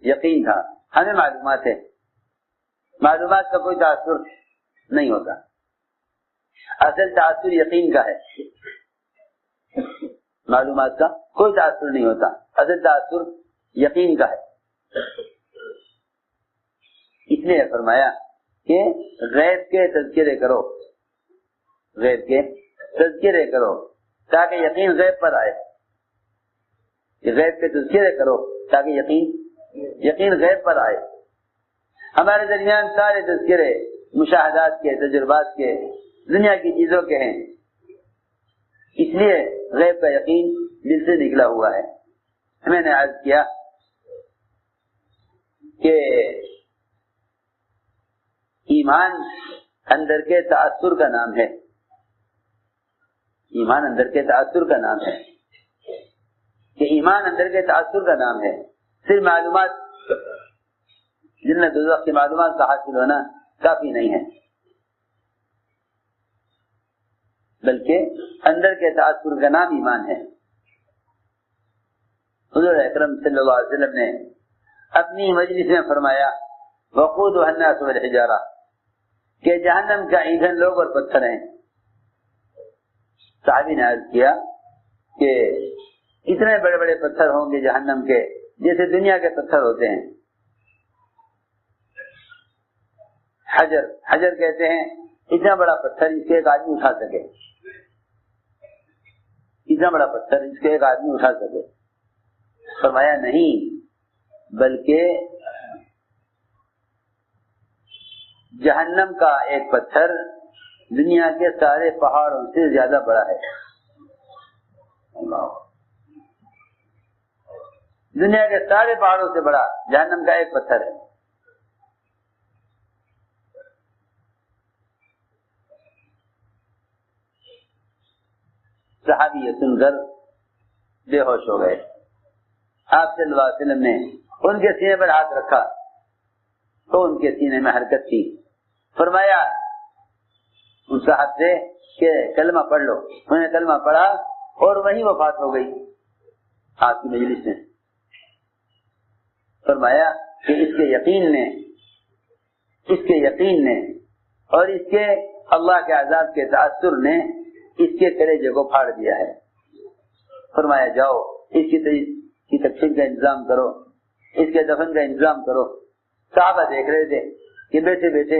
یقین تھا، ہمیں معلومات ہے، معلومات کا کوئی تاثر نہیں ہوتا، اصل تاثر یقین کا ہے، معلومات کا کوئی تاثر نہیں ہوتا، اصل تاثر یقین کا ہے۔ اس لیے فرمایا کہ غیب کے تذکرے کرو، غیب کے تذکرے کرو تاکہ یقین غیب پر آئے، غیب کے تذکرے کرو تاکہ یقین غیب پر آئے۔ ہمارے درمیان سارے تذکرے مشاہدات کے، تجربات کے، دنیا کی چیزوں کے ہیں، اس لیے غیب کا یقین دل سے نکلا ہوا ہے۔ میں نے عرض کیا کہ ایمان اندر کے تاثر کا نام ہے، ایمان اندر کے تاثر کا نام ہے۔ کہ ایمان اندر کے تاثر کا نام ہے. صرف معلومات جنت دوزخ کی معلومات کا حاصل ہونا کافی نہیں ہے، بلکہ اندر کے تاثر کا نام ایمان ہے. حضور اکرم صلی اللہ علیہ وسلم نے اپنی مجلس میں فرمایا وقودها الناس والحجارہ کہ جہنم کا ایندھن لوگ اور پتھر ہیں. صحابی نے عرض کیا کہ اتنے بڑے بڑے پتھر ہوں گے جہنم کے جیسے دنیا کے پتھر ہوتے ہیں. حجر کہتے ہیں اتنا بڑا پتھر جس کے ایک آدمی اٹھا سکے، اتنا بڑا پتھر جس کے ایک آدمی اٹھا سکے. فرمایا نہیں، بلکہ جہنم کا ایک پتھر دنیا کے سارے پہاڑوں سے زیادہ بڑا ہے. دنیا کے سارے پہاڑوں سے بڑا جہنم کا ایک پتھر ہے. صحابی یہ سن کر بے ہوش ہو گئے. آپ صلی اللہ علیہ وسلم نے ان کے سینے پر ہاتھ رکھا تو ان کے سینے میں حرکت تھی. فرمایا ان صاحب سے کہ کلمہ پڑھ لو. انہوں نے کلمہ پڑھا اور وہیں وفات ہو گئی آپ کی مجلس میں. فرمایا کہ اس کے یقین نے اور اس کے اللہ کے عذاب کے تاثر نے اس کے کلیجے کو پھاڑ دیا ہے. فرمایا جاؤ اس کی تکفین کا انتظام کرو، اس کے دفن کا انتظام کرو. صحابہ دیکھ رہے تھے کہ بیٹھے بیٹھے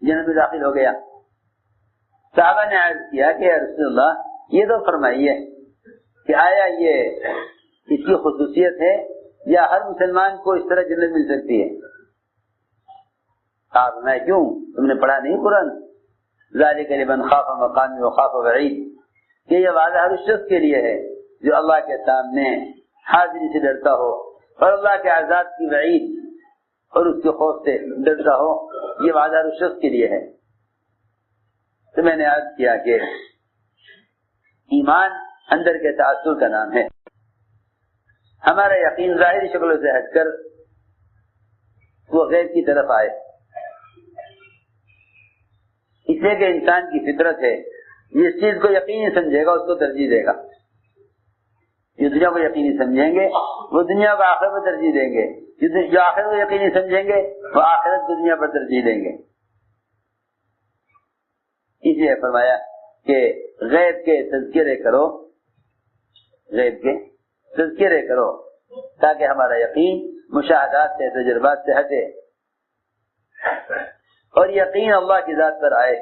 جنت میں داخل ہو گیا. صحابہ نے عرض کیا کہ یا رسول اللہ یہ تو فرمائیے کہ آیا یہ اس کی خصوصیت ہے یا ہر مسلمان کو اس طرح جنت مل سکتی ہے؟ آپ میں کیوں تم نے پڑھا نہیں قرآن؟ ذالک لمن خاف مقامی وخاف وعید کہ یہ وعدہ ہر اس شخص کے لیے ہے جو اللہ کے سامنے حاضری سے ڈرتا ہو اور اللہ کے عذاب کی وعید اور اس کے خوف سے ڈرتا ہو. یہ وعدہ ہر اس شخص کے لیے ہے. تو میں نے عرض کیا کہ ایمان اندر کے تاثر کا نام ہے. ہمارا یقین ظاہری شکلوں سے ہٹ کر وہ غیب کی طرف آئے. اس لیے کہ انسان کی فطرت ہے جس چیز کو یقینی سمجھے گا اس کو ترجیح دے گا. جو دنیا کو یقینی سمجھیں گے وہ دنیا کو آخرت پر ترجیح دیں گے، جو آخرت کو یقینی سمجھیں گے وہ آخرت کو دنیا پر ترجیح دیں گے. اس لیے فرمایا کہ غیب کے تذکرے کرو تاکہ ہمارا یقین مشاہدات سے تجربات سے ہٹے اور یقین اللہ کی ذات پر آئے.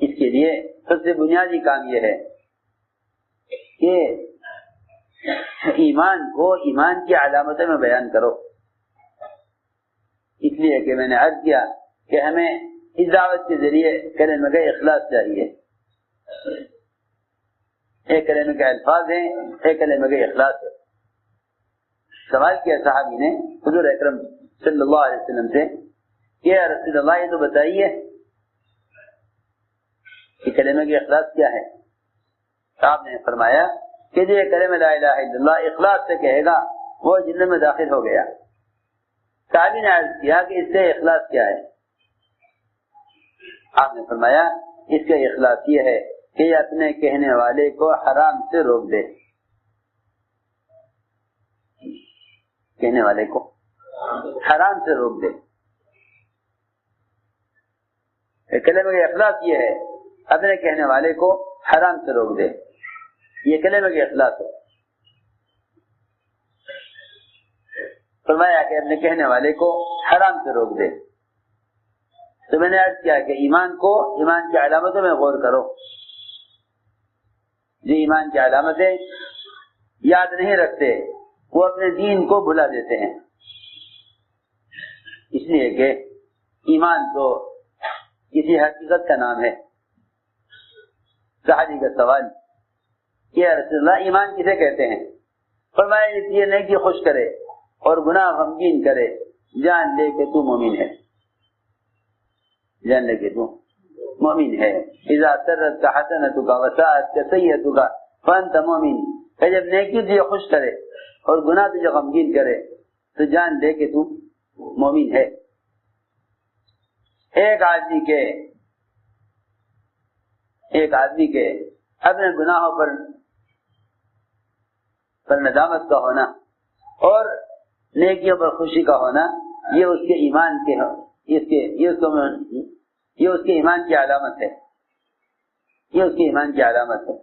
اس کے لیے سب سے بنیادی کام یہ ہے کہ ایمان کو ایمان کی علامتوں میں بیان کرو. اس لیے کہ میں نے عرض کیا کہ ہمیں اس دعوت کے ذریعے کلمہ کا اخلاص چاہیے. ایک کلمہ کے الفاظ ہیں، ایک کلمہ کا اخلاص ہے. سوال کیا صحابی نے حضور اکرم صلی اللہ علیہ وسلم سے کہ یا رسول اللہ یہ تو بتائیے کہ کلمہ کی اخلاص کیا ہے؟ آپ نے فرمایا کہ جو کلمہ لا الہ الا اللہ اخلاص سے کہے گا وہ جنت میں داخل ہو گیا. صحابی نے عرض کیا کہ اس سے اخلاص کیا ہے؟ آپ نے فرمایا اس کا اخلاص یہ ہے کہ یہ اپنے کہنے والے کو حرام سے روک دے. کہنے والے کو حرام سے روک دے. کلمہ کا اخلاص یہ ہے اپنے کہنے والے کو حرام سے روک دے. یہ کلمہ کا اخلاص ہے. فرمایا کہ اپنے کہنے والے کو حرام سے روک دے. تو میں نے عرض کیا کہ ایمان کی علامتوں میں غور کرو. جو ایمان کی علامتیں یاد نہیں رکھتے وہ اپنے دین کو بھلا دیتے ہیں. اس لیے کہ ایمان تو کسی حقیقت کا نام ہے. صحابی کا سوال کہ یا رسول اللہ ایمان کسے کہتے ہیں؟ فرمایا یہ نہیں کہ خوش کرے اور گناہ غمگین کرے، جان لے کہ تو مومن ہے. جان لے کہ تو مومن ہے. اذا سرت حسنتک وساءت سیئتک فانت مومن. کہ جب نیکی تجھے خوش کرے اور گناہ تجھے غمگین کرے تو جان لے کہ تو مومن ہے. ایک آدمی کے اپنے گناہوں پر ندامت کا ہونا اور نیکیوں پر خوشی کا ہونا یہ اس کے ایمان کی علامت ہے. یہ اس کے ایمان کی علامت ہے.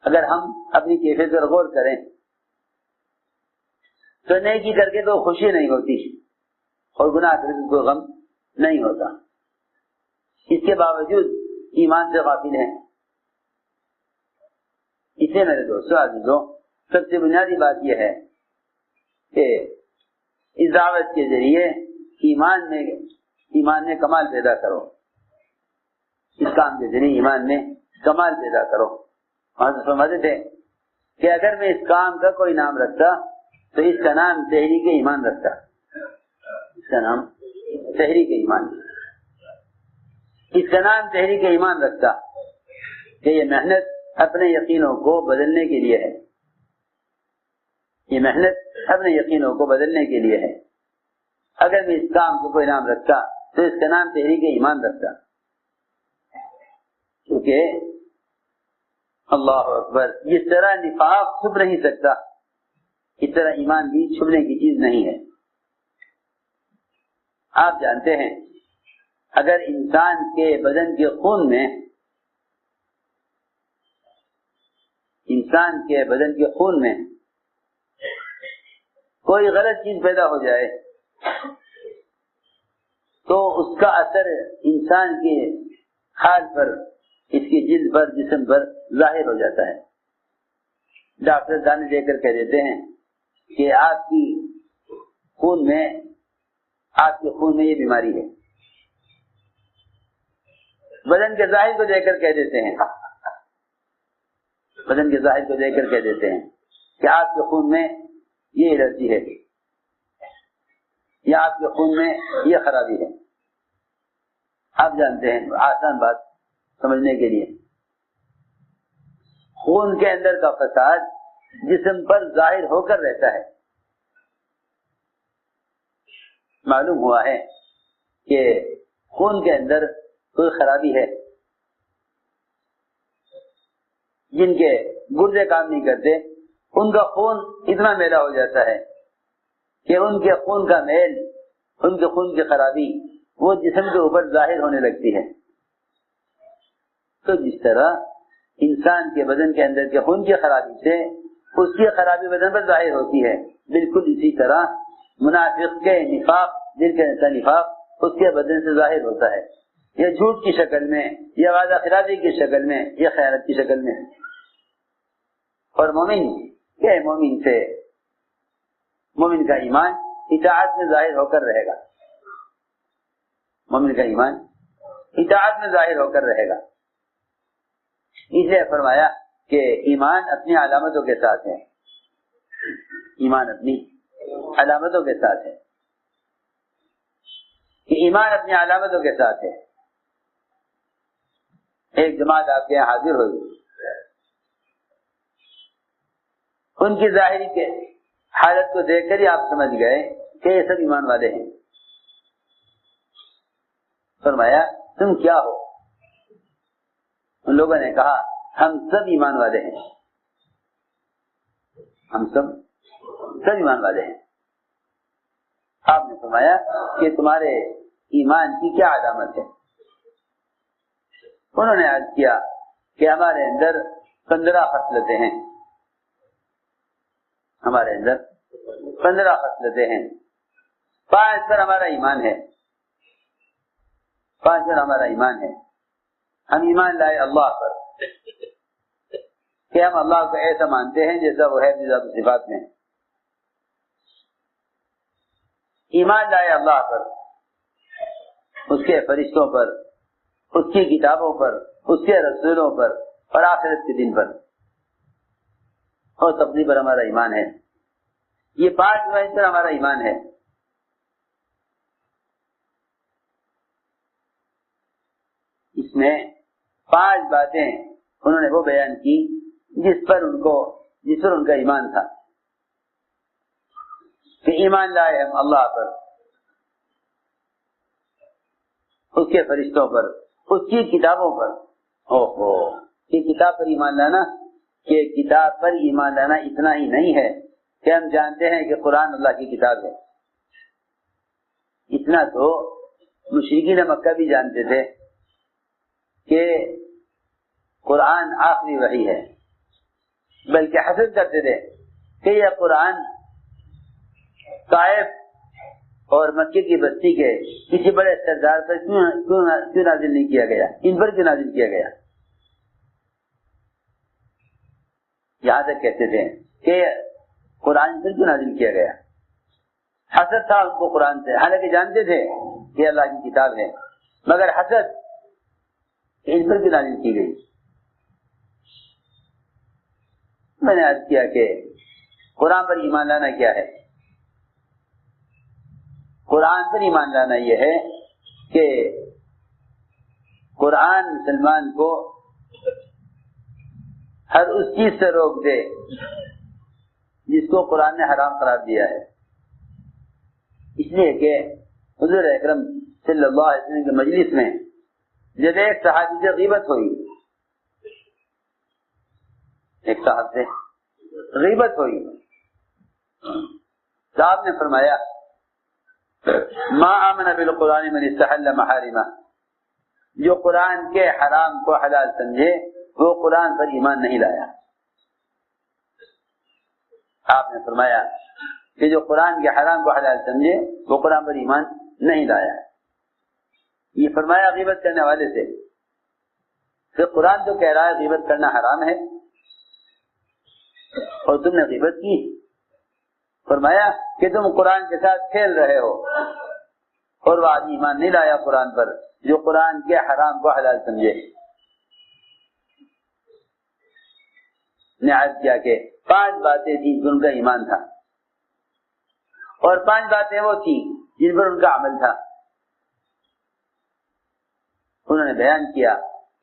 اگر ہم اپنی کیفیت پر غور کریں تو نیکی کر کے تو خوشی نہیں ہوتی اور گناہ کر کے کوئی غم نہیں ہوتا. اس کے باوجود ایمان سے غافل ہیں. اسے میرے دوستوں عزیزوں سب سے بنیادی بات یہ ہے کہ اس دعوت کے ذریعے ایمان میں کمال پیدا کرو. اس کام کے ذریعے ایمان میں کمال پیدا کرو. ہم سمجھتے تھے کہ اگر میں اس کام کا کوئی نام رکھتا تو اس کا نام تحریک ایمان رکھتا. اس کا نام تحریک ایمان. اس کا نام تحریک ایمان رکھتا کہ یہ محنت اپنے یقینوں کو بدلنے کے لیے ہے. یہ محنت اپنے یقینوں کو بدلنے کے لیے ہے. اگر میں اس کام کو کوئی نام رکھتا تو اس کا نام تحریک ایمان رکھتا. کیونکہ اللہ اکبر جس طرح نفاق چھپ نہیں سکتا اس طرح ایمان بھی چھپنے کی چیز نہیں ہے. آپ جانتے ہیں اگر انسان کے بدن کے خون میں کوئی غلط چیز پیدا ہو جائے تو اس کا اثر انسان کے حال پر، اس کی جلد پر، جسم پر ظاہر ہو جاتا ہے. ڈاکٹر دانے دے کر کہہ دیتے ہیں کہ آپ کے خون میں یہ بیماری ہے. بدن کے ظاہر کو دیکھ کر کہہ دیتے ہیں کہ آپ کے خون میں یہ الرجی ہے یا آپ کے خون میں یہ خرابی ہے. آپ جانتے ہیں آسان بات سمجھنے کے لیے، خون کے اندر کا فساد جسم پر ظاہر ہو کر رہتا ہے. معلوم ہوا ہے کہ خون کے اندر کوئی خرابی ہے. جن کے گردے کام نہیں کرتے ان کا خون اتنا میلا ہو جاتا ہے کہ ان کے خون کا میل، ان کے خون کی خرابی وہ جسم کے اوپر ظاہر ہونے لگتی ہے. تو جس طرح انسان کے بدن کے اندر کے خون کی خرابی سے اس کی خرابی بدن پر ظاہر ہوتی ہے، بالکل اسی طرح منافق کے نفاق، دل کے اندر نفاق اس کے بدن سے ظاہر ہوتا ہے، یا جھوٹ کی شکل میں، یا وعدہ خلافی کی شکل میں، یا خیانت کی شکل میں. اور مومن کا ایمان اطاعت میں ظاہر ہو کر رہے گا. مومن کا ایمان اطاعت میں ظاہر ہو کر رہے گا. اس لیے فرمایا کہ ایمان اپنی علامتوں کے ساتھ ہے. ایمان اپنی علامتوں کے ساتھ ہے. ایمان اپنی علامتوں کے ساتھ ہے. ایک جماعت آپ کے یہاں حاضر ہوئی، ان کی ظاہری کے حالت کو دیکھ کر ہی آپ سمجھ گئے کہ یہ سب ایمان والے ہیں. فرمایا تم کیا ہو؟ ان لوگوں نے کہا ہم سب ایمان والے ہیں. ہم سب ایمان والے ہیں. آپ نے فرمایا کہ تمہارے ایمان کی کیا علامت ہے؟ انہوں نے عرض کیا کہ ہمارے اندر 15 خصلتیں ہیں. ہمارے اندر 15 خصلتیں ہیں. 5 پر ہمارا ایمان ہے. 5 پر ہمارا ایمان ہے. ہم ایمان لائے اللہ پر کہ ہم اللہ کو ایسا مانتے ہیں جیسا وہ ہے ذات و صفات میں. ایمان لائے اللہ پر، اس کے فرشتوں پر، اس کی کتابوں پر، اس کے رسولوں پر اور آخرت کے دن پر اور تقدیر پر ہمارا ایمان ہے. یہ 5 وجہ پر ہمارا ایمان ہے. اس میں 5 باتیں انہوں نے وہ بیان کی جس پر ان کا ایمان تھا کہ ایمان لائے ہم اللہ پر، اس کے فرشتوں پر، اس کی کتابوں پر۔ یہ کتاب پر ایمان لانا، کہ کتاب پر ایمان لانا اتنا ہی نہیں ہے کہ ہم جانتے ہیں کہ قرآن اللہ کی کتاب ہے، اتنا تو مشرکین مکہ بھی جانتے تھے کہ قرآن آخری وحی ہے، بلکہ حسد کرتے تھے کہ یہ قرآن طائف اور مکے کی بستی کے کسی بڑے سردار پر کیوں نازل نہیں کیا گیا، ان پر کیوں نازل کیا گیا؟ یہاں تک کہتے تھے کہ قرآن پر کیوں نازل کیا گیا، حسد تھا اس کو قرآن سے، حالانکہ جانتے تھے کہ اللہ کی کتاب ہے، مگر حسد ان پر کیوں نازل کی گئی۔ میں نے عرض کیا کہ قرآن پر ایمان لانا کیا ہے؟ قرآن پر ایمان لانا یہ ہے کہ قرآن مسلمان کو ہر اس چیز سے روک دے جس کو قرآن نے حرام قرار دیا ہے، اس لیے کہ حضور اکرم صلی اللہ علیہ وسلم کے مجلس میں جب ایک صحابی سے غیبت ہوئی، ایک صاحب سے غیبت ہوئی، صاحب نے فرمایا ما آمن بالقرآن من استحل محارمہ، جو قرآن کے حرام کو حلال سمجھے وہ قرآن پر ایمان نہیں لایا۔ آپ نے فرمایا کہ جو قرآن کے حرام کو حلال سمجھے وہ قرآن پر ایمان نہیں لایا۔ یہ فرمایا غیبت کرنے والے سے، کہ قرآن تو کہہ رہا ہے غیبت کرنا حرام ہے اور تم نے غیبت کی۔ فرمایا کہ تم قرآن کے ساتھ کھیل رہے ہو، اور وہ آدمی ایمان نہیں لایا قرآن پر جو قرآن کے حرام کو حلال سمجھے۔ نے عرض کیا کہ 5 باتیں تھیں جن کا ایمان تھا، اور 5 باتیں وہ تھیں جن پر ان کا عمل تھا۔ انہوں نے بیان کیا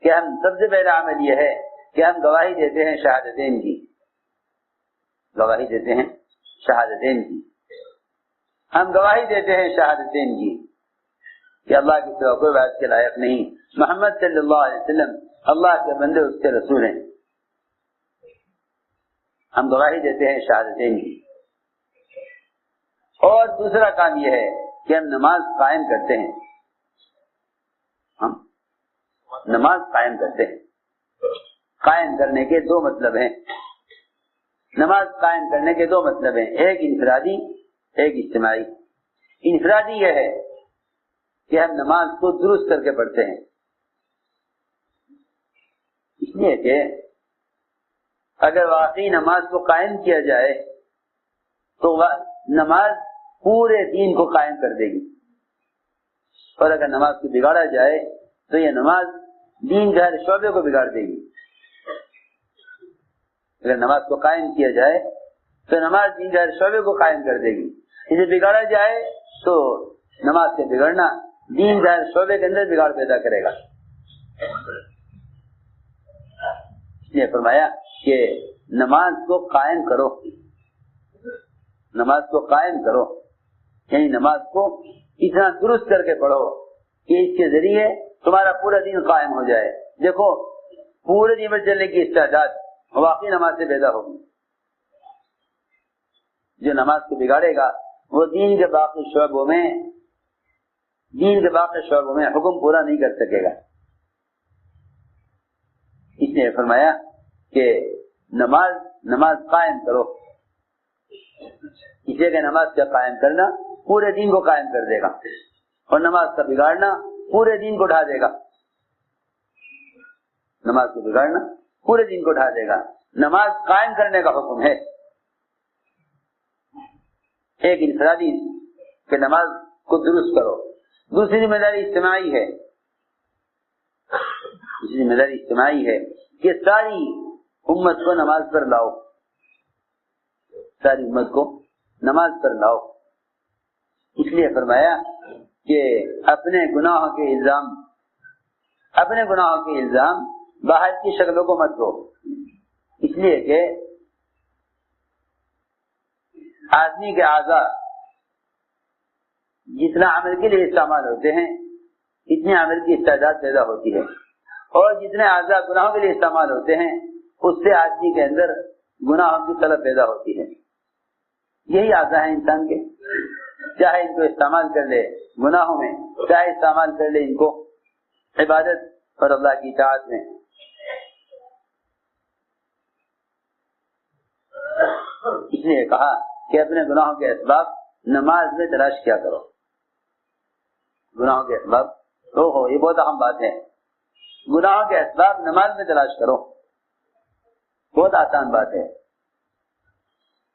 کہ ہم سب سے پہلا عمل یہ ہے کہ ہم گواہی دیتے ہیں شہادتین کی، گواہی دیتے ہیں شہادتین کی، ہم گواہی دیتے ہیں شہادتین کی کہ اللہ کی سوا کوئی عبادت کے لائق نہیں، محمد صلی اللہ علیہ وسلم اللہ کے بندے اس کے رسول ہیں، ہم گواہی دیتے ہیں شہادتین کی۔ اور دوسرا کام یہ ہے کہ ہم نماز قائم کرتے ہیں، ہم نماز قائم کرتے ہیں۔ قائم کرنے کے 2 مطلب ہیں، نماز قائم کرنے کے 2 مطلب ہیں، ایک انفرادی ایک اجتماعی۔ انفرادی یہ ہے کہ ہم نماز کو درست کر کے پڑھتے ہیں، اس لیے کہ اگر واقعی نماز کو قائم کیا جائے تو نماز پورے دین کو قائم کر دے گی، اور اگر نماز کو بگاڑا جائے تو یہ نماز دین کے ہر شعبے کو بگاڑ دے گی۔ اگر نماز کو قائم کیا جائے تو نماز دین کے ہر شعبے کو قائم کر دے گی، اسے بگاڑا جائے تو نماز سے بگڑنا دین کے ہر شعبے کے اندر بگاڑ پیدا کرے گا۔ اس نے فرمایا کہ نماز کو قائم کرو، نماز کو قائم کرو، یعنی نماز کو اتنا درست کر کے پڑھو کہ اس کے ذریعے تمہارا پورا دین قائم ہو جائے۔ دیکھو پورے دین پر چلنے کی استعداد واقعی نماز سے پیدا ہوگی۔ جو نماز کو بگاڑے گا وہ دین کے باقی شعبوں میں حکم پورا نہیں کر سکے گا۔ اس نے فرمایا کہ نماز قائم کرو، اسے کہ نماز کا قائم کرنا پورے دین کو قائم کر دے گا، اور نماز کا بگاڑنا پورے دین کو ڈھا دے گا۔ نماز کو بگاڑنا پورے دین کو ڈھا دے گا۔ نماز قائم کرنے کا حکم ہے، ایک انفرادی کہ نماز کو درست کرو، دوسری ذمہ داری اجتماعی ہے، دوسری ذمہ داری اجتماعی ہے کہ ساری امت کو نماز پر لاؤ، ساری امت کو نماز پر لاؤ۔ اس لیے فرمایا کہ اپنے گناہوں کے الزام اپنے گناہوں کے الزام باہر کی شکلوں کو مت دو، اس لیے کہ آدمی کے اعضاء جتنا عمل کے لیے استعمال ہوتے ہیں اتنے عمل کی استعداد پیدا ہوتی ہے، اور جتنے اعضاء گناہوں کے لیے استعمال ہوتے ہیں اس سے آدمی کے اندر گناہوں کی طلب پیدا ہوتی ہے۔ یہی اعضاء ہیں انسان کے، چاہے ان کو استعمال کر لے گناہوں میں، چاہے استعمال کر لے ان کو عبادت اور اللہ کی اطاعت میں۔ اس لیے کہا کہ اپنے گناہوں کے اسباب نماز میں تلاش کیا کرو۔ گناہوں کے اسباب یہ بہت اہم بات ہے، گناہوں کے اسباب نماز میں تلاش کرو۔ بہت آسان بات ہے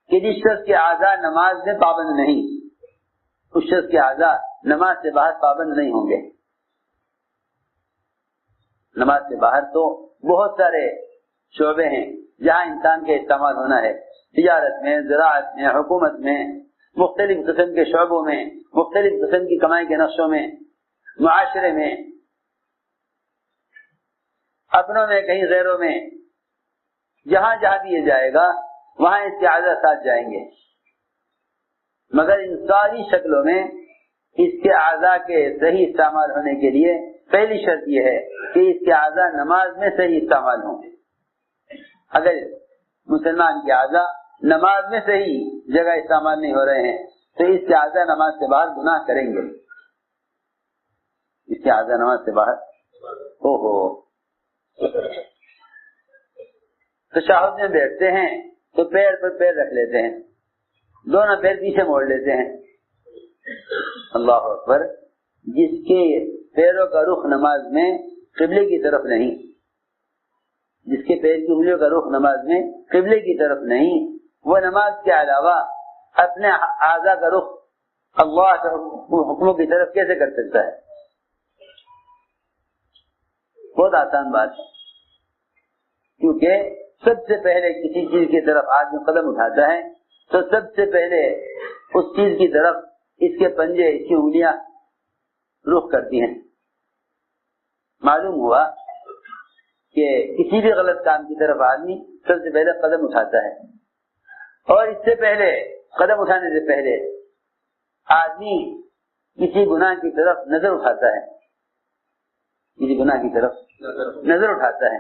کہ جس شخص کے اعضاء نماز میں پابند نہیں، اس شخص کے اعضاء نماز سے باہر پابند نہیں ہوں گے۔ نماز سے باہر تو بہت سارے شعبے ہیں جہاں انسان کے استعمال ہونا ہے، تجارت میں، زراعت میں، حکومت میں، مختلف قسم کے شعبوں میں، مختلف قسم کی کمائی کے نقشوں میں، معاشرے میں، اپنوں میں، کہیں غیروں میں، جہاں جہاں بھی یہ جائے گا وہاں اس کے اعضاء ساتھ جائیں گے، مگر ان ساری شکلوں میں اس کے اعضاء کے صحیح استعمال ہونے کے لیے پہلی شرط یہ ہے کہ اس کے اعضاء نماز میں صحیح استعمال ہوں۔ اگر مسلمان کے اعضاء نماز میں صحیح جگہ استعمال نہیں ہو رہے ہیں تو اس کے اعضاء نماز سے باہر گناہ کریں گے۔ اس کے اعضاء نماز سے باہر تشہد میں بیٹھتے ہیں تو پیر پر پیر رکھ لیتے ہیں، دونوں پیر پیچھے موڑ لیتے ہیں، اللہ اکبر، جس کے پیروں کا رخ نماز میں قبلے کی طرف نہیں، جس کے پیر کی انگلیوں کا رخ نماز میں قبلے کی طرف نہیں، وہ نماز کے علاوہ اپنے اعضاء کا رخ اللہ کے حکموں کی طرف کیسے کر سکتا ہے؟ بہت آسان بات ہے، کیونکہ سب سے پہلے کسی چیز کی طرف آدمی قدم اٹھاتا ہے تو سب سے پہلے اس چیز کی طرف اس کے پنجے، اس کی انگلیاں رخ کرتی ہیں۔ معلوم ہوا کہ کسی بھی غلط کام کی طرف آدمی سب سے پہلے قدم اٹھاتا ہے، اور اس سے پہلے قدم اٹھانے سے پہلے آدمی کسی گناہ کی طرف نظر اٹھاتا ہے، کسی گناہ کی طرف نظر اٹھاتا ہے۔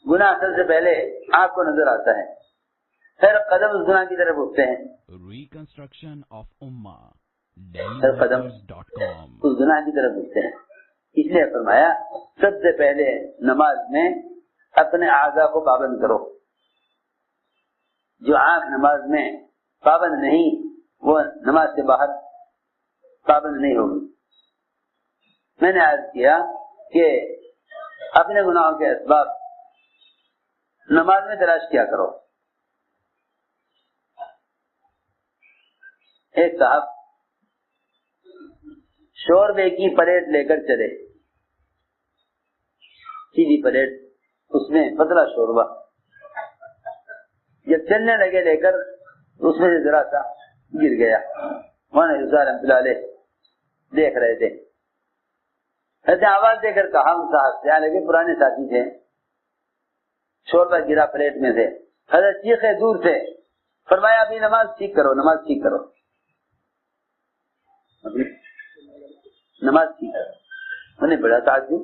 گناہ سب سے پہلے آپ کو نظر آتا ہے، پھر قدم اس گناہ کی طرف اٹھتے ہیں، پھر قدم اس گناہ کی طرف اٹھتے ہیں۔ اس لیے فرمایا سب سے پہلے نماز میں اپنے اعضاء کو پابند کرو۔ جو آنکھ نماز میں پابند نہیں وہ نماز سے باہر پابند نہیں ہوگی۔ میں نے عرض کیا کہ اپنے گناہوں کے اسباب نماز میں تلاش کیا کرو۔ ایک صاحب شوربے کی پلیٹ لے کر چلے، سیدھی پلیٹ، اس میں پتلا شوربہ، جب چلنے لگے لے کر اس میں سے ذرا سا گر گیا، مولانا رحمۃ اللہ علیہ دیکھ رہے تھے، ایسے آواز دے کر کہا ان صاحب سے، لگے پرانے ساتھی تھے، شوربہ گرا پلیٹ میں سے، حضرت چیخے دور سے، فرمایا ابھی نماز ٹھیک کرو، نماز ٹھیک کرو، نماز ٹھیک کرو۔ انہیں بڑا تعجب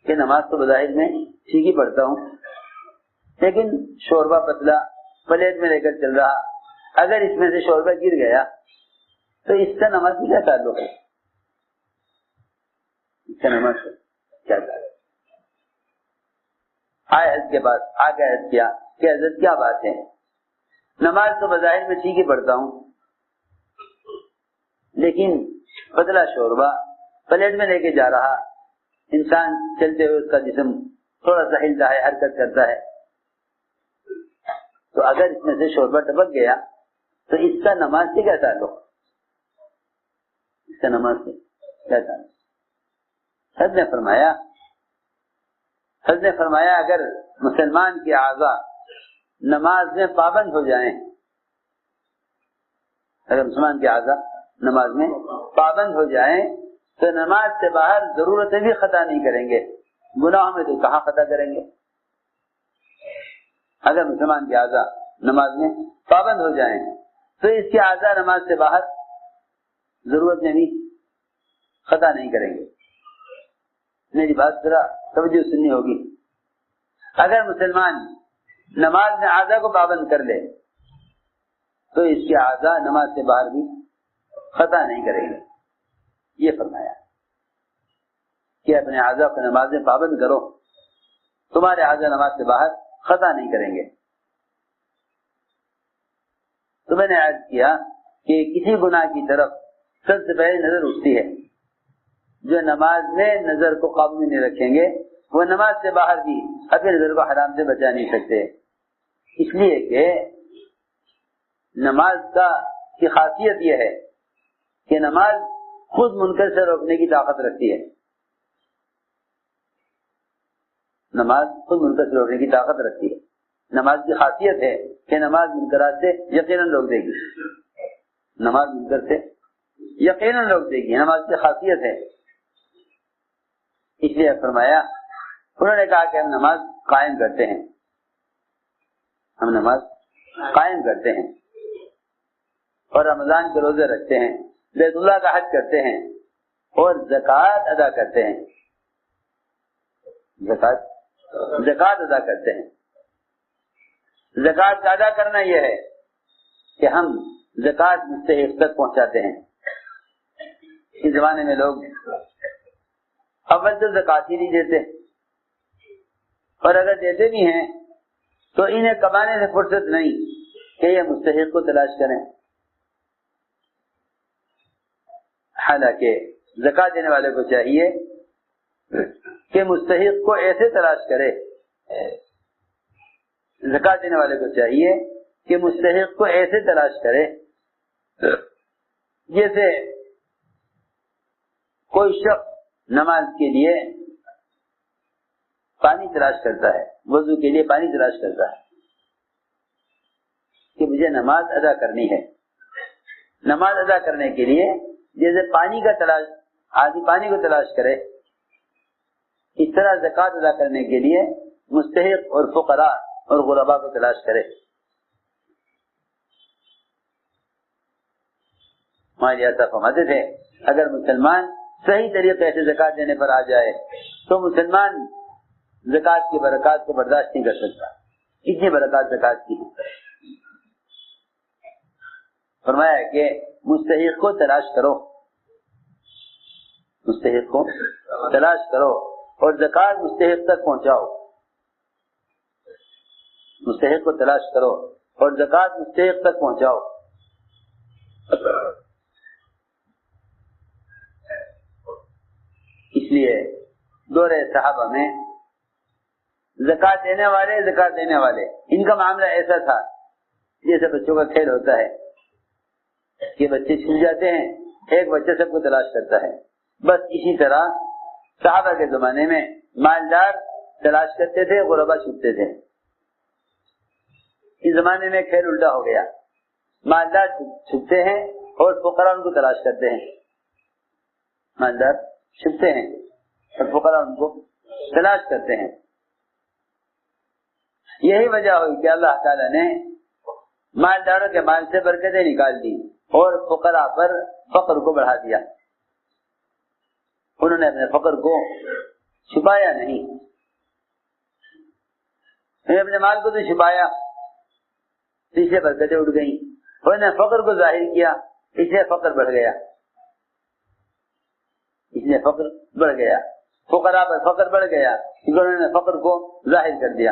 کہ نماز تو بظاہر میں ٹھیک ہی پڑھتا ہوں، لیکن شوربہ پتلا پلیٹ میں لے کر چل رہا، اگر اس میں سے شوربہ گر گیا تو اس کا نماز سے کیا تعلق ہے؟ اس کا نماز سے کیا تعلق؟ آیت کے بعد آگے عرض کیا کہ حضرت کیا بات ہے، نماز تو بظاہر میں ٹھیک ہی پڑھتا ہوں، لیکن پتلا شوربہ پلیٹ میں لے کے جا رہا، انسان چلتے ہوئے اس کا جسم تھوڑا سا ہلتا ہے، حرکت کرتا ہے، تو اگر اس میں سے شوربہ ٹپک گیا تو اس کا نماز سے کیا تعلق؟ اس کا نماز سے کیا تعلق؟ حضرت نے فرمایا اگر مسلمان کے اعضاء نماز میں پابند ہو جائیں، اگر مسلمان کے اعضاء نماز میں پابند ہو جائیں تو نماز سے باہر ضرورتیں بھی خطا نہیں کریں گے، گناہوں میں تو کہاں خطا کریں گے۔ اگر مسلمان کے اعضاء نماز میں پابند ہو جائیں تو اس کے اعضاء نماز سے باہر ضرورت میں بھی خطا نہیں کریں گے۔ میری بات ذرا توجہ سننی ہوگی۔ اگر مسلمان نماز میں اعضاء کو پابند کر لے تو اس کے اعضاء نماز سے باہر بھی خطا نہیں کریں گے۔ یہ فرمایا کہ اپنے اعضاء کو نماز میں پابند کرو، تمہارے اعضاء نماز سے باہر خطا نہیں کریں گے۔ تو میں نے عرض کیا کہ کسی گناہ کی طرف سب سے پہلے نظر اٹھتی ہے، جو نماز میں نظر کو قابو میں نہیں رکھیں گے وہ نماز سے باہر بھی اپنی نظر کو حرام سے بچا نہیں سکتے، اس لیے کہ نماز کی خاصیت یہ ہے کہ نماز خود منکر سے روکنے کی طاقت رکھتی ہے۔ نماز خود منکر سے روکنے کی طاقت رکھتی ہے۔ نماز کی خاصیت ہے کہ نماز منکرات سے یقیناً روک دے گی، نماز منکر سے یقیناً روک دے گی، نماز کی خاصیت ہے۔ اس لیے فرمایا، انہوں نے کہا کہ ہم نماز قائم کرتے ہیں، ہم نماز قائم کرتے ہیں اور رمضان کے روزے رکھتے ہیں، بیت اللہ کا حج کرتے ہیں اور زکوٰۃ ادا کرتے ہیں، زکوٰۃ ادا کرتے ہیں۔ زکوٰۃ کا ادا کرنا یہ ہے کہ ہم زکوٰۃ مستحق تک پہنچاتے ہیں۔ اس زمانے میں لوگ اول تو زکوٰۃ ہی نہیں دیتے، اور اگر دیتے بھی ہیں تو انہیں کمانے سے فرصت نہیں کہ یہ مستحق کو تلاش کریں، حالانکہ زکوٰۃ دینے والے کو چاہیے کہ مستحق کو ایسے تلاش کرے، زکوٰۃ دینے والے کو چاہیے کہ مستحق کو ایسے تلاش کرے جیسے کوئی شخص نماز کے لیے پانی تلاش کرتا ہے، وضو کے لیے پانی تلاش کرتا ہے کہ مجھے نماز ادا کرنی ہے۔ نماز ادا کرنے کے لیے جیسے پانی کا تلاش، آدمی پانی کو تلاش کرے، اس طرح زکوٰۃ ادا کرنے کے لیے مستحق اور فقراء اور غرباء کو تلاش کرے۔ ہمارے ایسا فرماتے تھے اگر مسلمان صحیح طریقے سے زکوٰۃ دینے پر آ جائے تو مسلمان زکوٰۃ کی برکات کو برداشت نہیں کر سکتا، اتنی برکات زکوٰۃ کی ہے۔ فرمایا کہ مستحق کو تلاش کرو، مستحق کو تلاش کرو اور زکوٰۃ مستحق تک پہنچاؤ، مستحق کو تلاش کرو اور زکوٰۃ مستحق تک پہنچاؤ۔ اس لیے دور صحابہ میں زکوٰۃ دینے والے، زکوٰۃ دینے والے، ان کا معاملہ ایسا تھا جیسے بچوں کا کھیل ہوتا ہے کہ بچے چھوٹ جاتے ہیں، ایک بچہ سب کو تلاش کرتا ہے، بس اسی طرح صحابہ کے زمانے میں مالدار تلاش کرتے تھے، غربا چھپتے تھے۔ اس زمانے میں کھیل الٹا ہو گیا، مالدار چھپتے ہیں اور فقراء ان کو تلاش کرتے ہیں، مالدار چھپتے ہیں اور فقراء ان کو تلاش کرتے ہیں۔ یہی وجہ ہوئی کہ اللہ تعالیٰ نے مالداروں کے مال سے برکتیں نکال دی اور فقراء پر فقر کو بڑھا دیا۔ انہوں نے اپنے فقر کو چھپایا نہیں، انہوں نے اپنے مال کو تو چھپایا، اس سے برکتیں اٹھ گئیں، انہوں نے فقر کو ظاہر کیا، اس سے فقر بڑھ گیا، اس لیے فقر بڑھ گیا، فقراء پر فقر بڑھ گیا کیونکہ انہوں نے فقر کو ظاہر کر دیا،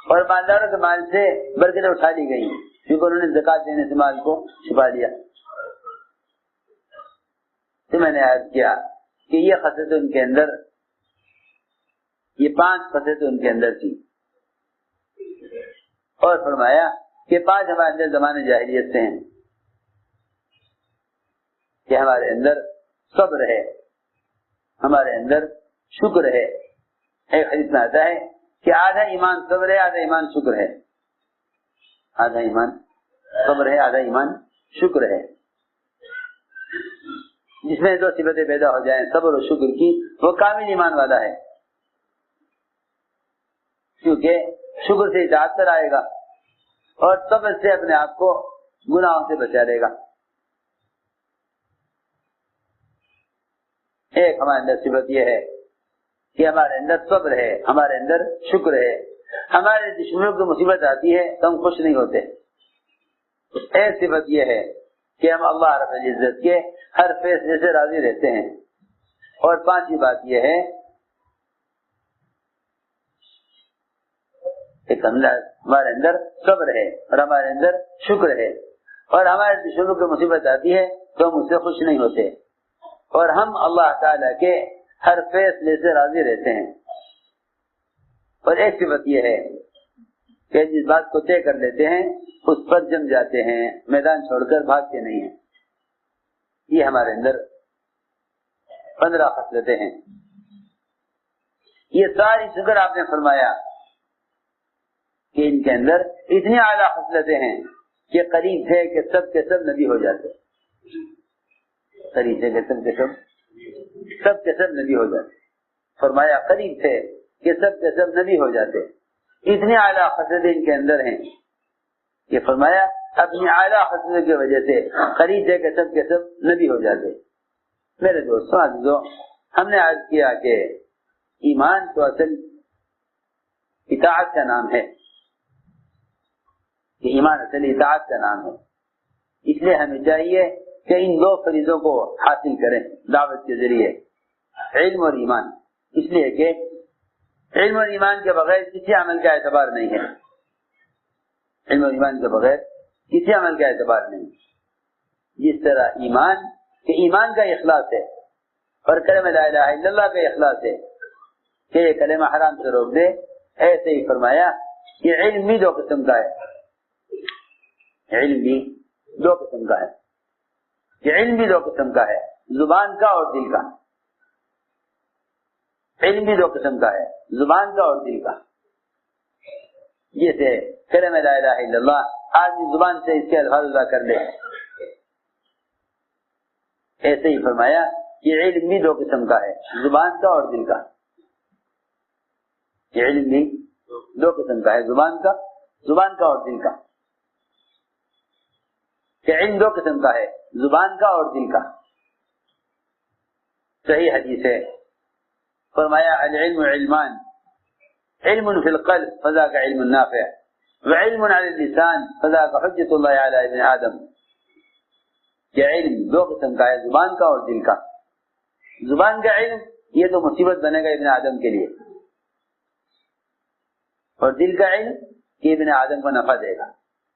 اور مالداروں کے مال سے برکتیں اٹھا لی گئی کیونکہ انہوں نے زکوٰۃ دینے سے مال کو چھپا لیا۔ تو میں نے عرض کیا کہ یہ خصلتیں ان کے اندر، یہ 5 خصلتیں ان کے اندر تھی، اور فرمایا کہ 5 ہمارے اندر زمانے جاہلیت سے ہیں کہ ہمارے اندر صبر ہے، ہمارے اندر شکر ہے۔ ایک حدیث میں آتا ہے کہ آدھا ایمان صبر ہے، آدھا ایمان شکر ہے، آدھا ایمان صبر ہے، آدھا ایمان شکر ہے۔ جس میں دو صفتیں پیدا ہو جائیں صبر و شکر کی، وہ کامل ایمان والا ہے، کیونکہ شکر سے اطاعت پر آئے گا اور صبر سے اپنے آپ کو گناہوں سے بچا لے گا۔ ایک ہمارے اندر صفت یہ ہے کہ ہمارے اندر صبر ہے، ہمارے اندر شکر ہے۔ ہمارے دشمنوں کی مصیبت آتی ہے تو ہم خوش نہیں ہوتے۔ ایک صفت یہ ہے کہ ہم اللہ رب العزت کے ہر فیصلے سے راضی رہتے ہیں۔ اور پانچویں بات یہ ہے کہ ہمارے اندر صبر ہے اور ہمارے اندر شکر ہے، اور ہمارے دشمنوں کی مصیبت آتی ہے تو ہم اس سے خوش نہیں ہوتے، اور ہم اللہ تعالیٰ کے ہر فیصلے سے راضی رہتے ہیں۔ اور ایک صفت یہ ہے کہ جس بات کو طے کر لیتے ہیں اس پر جم جاتے ہیں، میدان چھوڑ کر بھاگتے نہیں ہیں۔ یہ ہمارے اندر 15 خصلتیں ہیں۔ یہ ساری شکر آپ نے فرمایا کہ ان کے اندر اتنی اعلیٰ خصلتیں ہیں کہ قریب تھے کہ سب کے سب نبی ہو جاتے، قریب تھے کہ سب کے سب نبی ہو جاتے۔ فرمایا قریب تھے کہ سب کے سب نبی ہو جاتے، اتنی اعلیٰ خصلتیں ان کے اندر ہیں کہ فرمایا اپنی اعلیٰ خصلتوں کی وجہ سے قریب تھے کہ سب نبی ہو جاتے۔ میرے دوستوں عزیزوں، ہم نے عرض کیا کہ ایمان تو اصل اطاعت کا نام ہے، کہ ایمان اصل اطاعت کا نام ہے۔ اس لیے ہمیں چاہیے کہ ان دو فریضوں کو حاصل کریں دعوت کے ذریعے، علم اور ایمان۔ اس لیے کہ علم اور ایمان کے بغیر کسی عمل کا اعتبار نہیں ہے، علم اور ایمان کے بغیر کسی عمل کا اعتبار نہیں۔ جس طرح ایمان کہ ایمان کا اخلاص ہے اور کلمہ لا الہ الا اللہ کا اخلاص ہے کہ یہ کلمہ حرام سے روک دے، ایسے ہی فرمایا کہ علم بھی دو قسم کا ہے، علم بھی دو قسم کا ہے، کہ علم بھی دو قسم کا ہے، زبان کا اور دل کا۔ علم بھی دو قسم کا ہے، زبان کا اور دل کا۔ جیسے کلمہ لا الہ الا اللہ آدمی زبان سے اس کے الفاظ ادا کر لے، ایسے ہی فرمایا کہ علم بھی دو قسم کا ہے، زبان کا اور دل کا۔ یہ علم بھی دو قسم کا ہے، زبان کا اور دل کا۔ کہ علم دو قسم کا ہے، زبان کا اور دل کا۔ صحیح حدیث ہے، فرمایا العلم علمان، علم فی القلب فذاک علم نافع، وعلم علی اللسان فذاک حجت اللہ علی ابن آدم۔ کہ علم دو قسم کا ہے، زبان کا اور دل کا۔ زبان کا علم یہ تو مصیبت بنے گا ابن آدم کے لیے، اور دل کا علم یہ ابن آدم کو نفع دے گا۔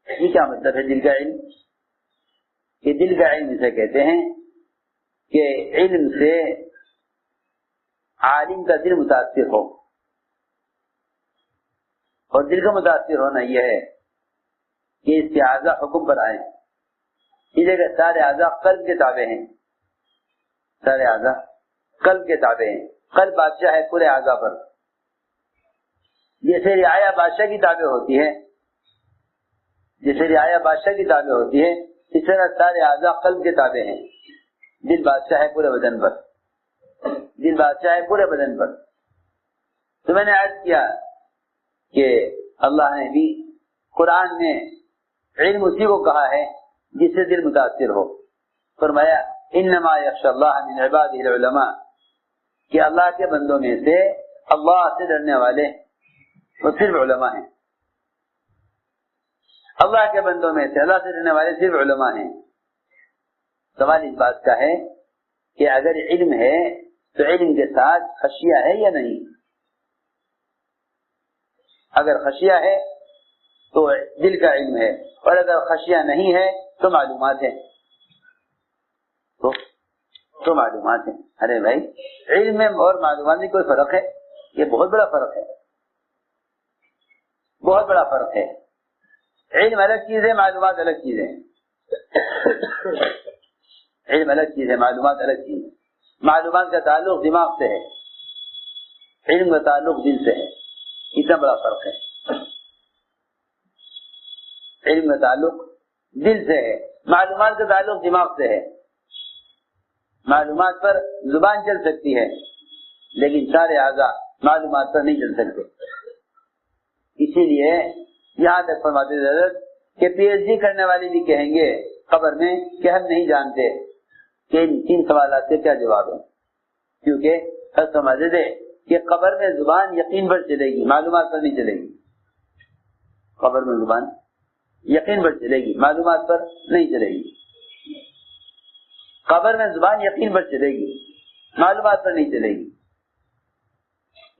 یہ کیا مطلب ہے دل کا علم؟ کہ دل کا علم اسے کہتے ہیں کہ علم سے عالم کا دل متاثر ہو، اور دل کا متاثر ہونا یہ ہے کہ اس کے اعضاء حکم پر آئیں۔ یہ جگہ سارے اعضاء قلب کے تابع ہیں، سارے اعضاء قلب کے تابع ہیں۔ قلب بادشاہ ہے پورے اعضاء پر، جیسے رعایا بادشاہ کی تابع ہوتی ہے، جیسے رعایا بادشاہ کی تابع ہوتی ہے، اس طرح سارے اعضاء قلب کے تابع ہیں۔ دل بادشاہ ہے پورے بدن پر، دل بادشاہ ہے پورے بدن پر۔ تو میں نے عرض کیا کہ اللہ نے بھی قرآن میں علم اسی کو کہا ہے جس سے دل متاثر ہو۔ فرمایا انما یخشی اللہ من عبادہ العلماء، کہ اللہ کے بندوں میں سے اللہ سے ڈرنے والے وہ صرف علماء ہیں۔ اللہ کے بندوں میں سے اللہ سے ڈرنے والے صرف علماء ہیں۔ سوال اس بات کا ہے کہ اگر علم ہے تو علم کے ساتھ خشیہ ہے یا نہیں؟ اگر خشیہ ہے تو دل کا علم ہے، اور اگر خشیہ نہیں ہے تو معلومات ہیں، تو معلومات ہیں۔ ارے بھائی، علم میں اور معلومات میں کوئی فرق ہے؟ یہ بہت بڑا فرق ہے، بہت بڑا فرق ہے۔ علم الگ چیز ہے، معلومات الگ چیز ہے۔ علم الگ چیز ہے، معلومات الگ چیز ہے۔ معلومات کا تعلق دماغ سے ہے، علم کا تعلق دل سے ہے، اتنا بڑا فرق ہے۔ علم کا تعلق دل سے ہے، معلومات کا تعلق دماغ سے ہے۔ معلومات پر زبان چل سکتی ہے لیکن سارے اعضاء معلومات پر نہیں چل سکتے. اسی لیے یہاں تک فرماتے حضرت کہ پی ایچ ڈی کرنے والے بھی کہیں گے قبر میں کہ ہم نہیں جانتے کہ ان 3 سوالات کے کیا جواب ہیں، کیونکہ ہم سمجھتے تھے کہ قبر میں زبان یقین پر چلے گی، معلومات پر نہیں چلے گی. قبر میں زبان یقین پر چلے گی، معلومات پر نہیں چلے گی. قبر میں زبان یقین پر چلے گی، معلومات پر نہیں چلے گی.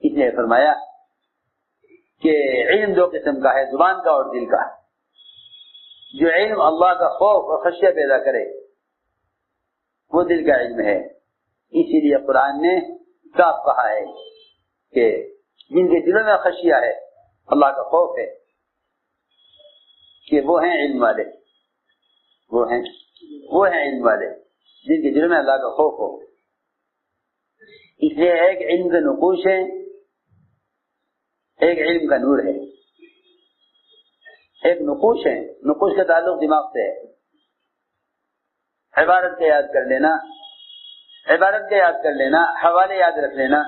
اس لیے فرمایا کہ علم 2 قسم کا ہے، زبان کا اور دل کا. جو علم اللہ کا خوف اور خشیہ پیدا کرے وہ دل کا علم ہے. اسی لیے قرآن نے صاف کہا ہے کہ جن کے دلوں میں خشیہ ہے، اللہ کا خوف ہے، کہ وہ ہیں علم والے، وہ ہیں علم والے جن کے دلوں میں اللہ کا خوف ہو. اس لیے ایک علم کا نقوش ہے، ایک علم کا نور ہے. ایک نقوش ہے، نقوش کا تعلق دماغ سے ہے. عبارت کا یاد کر لینا، حوالے یاد رکھ لینا،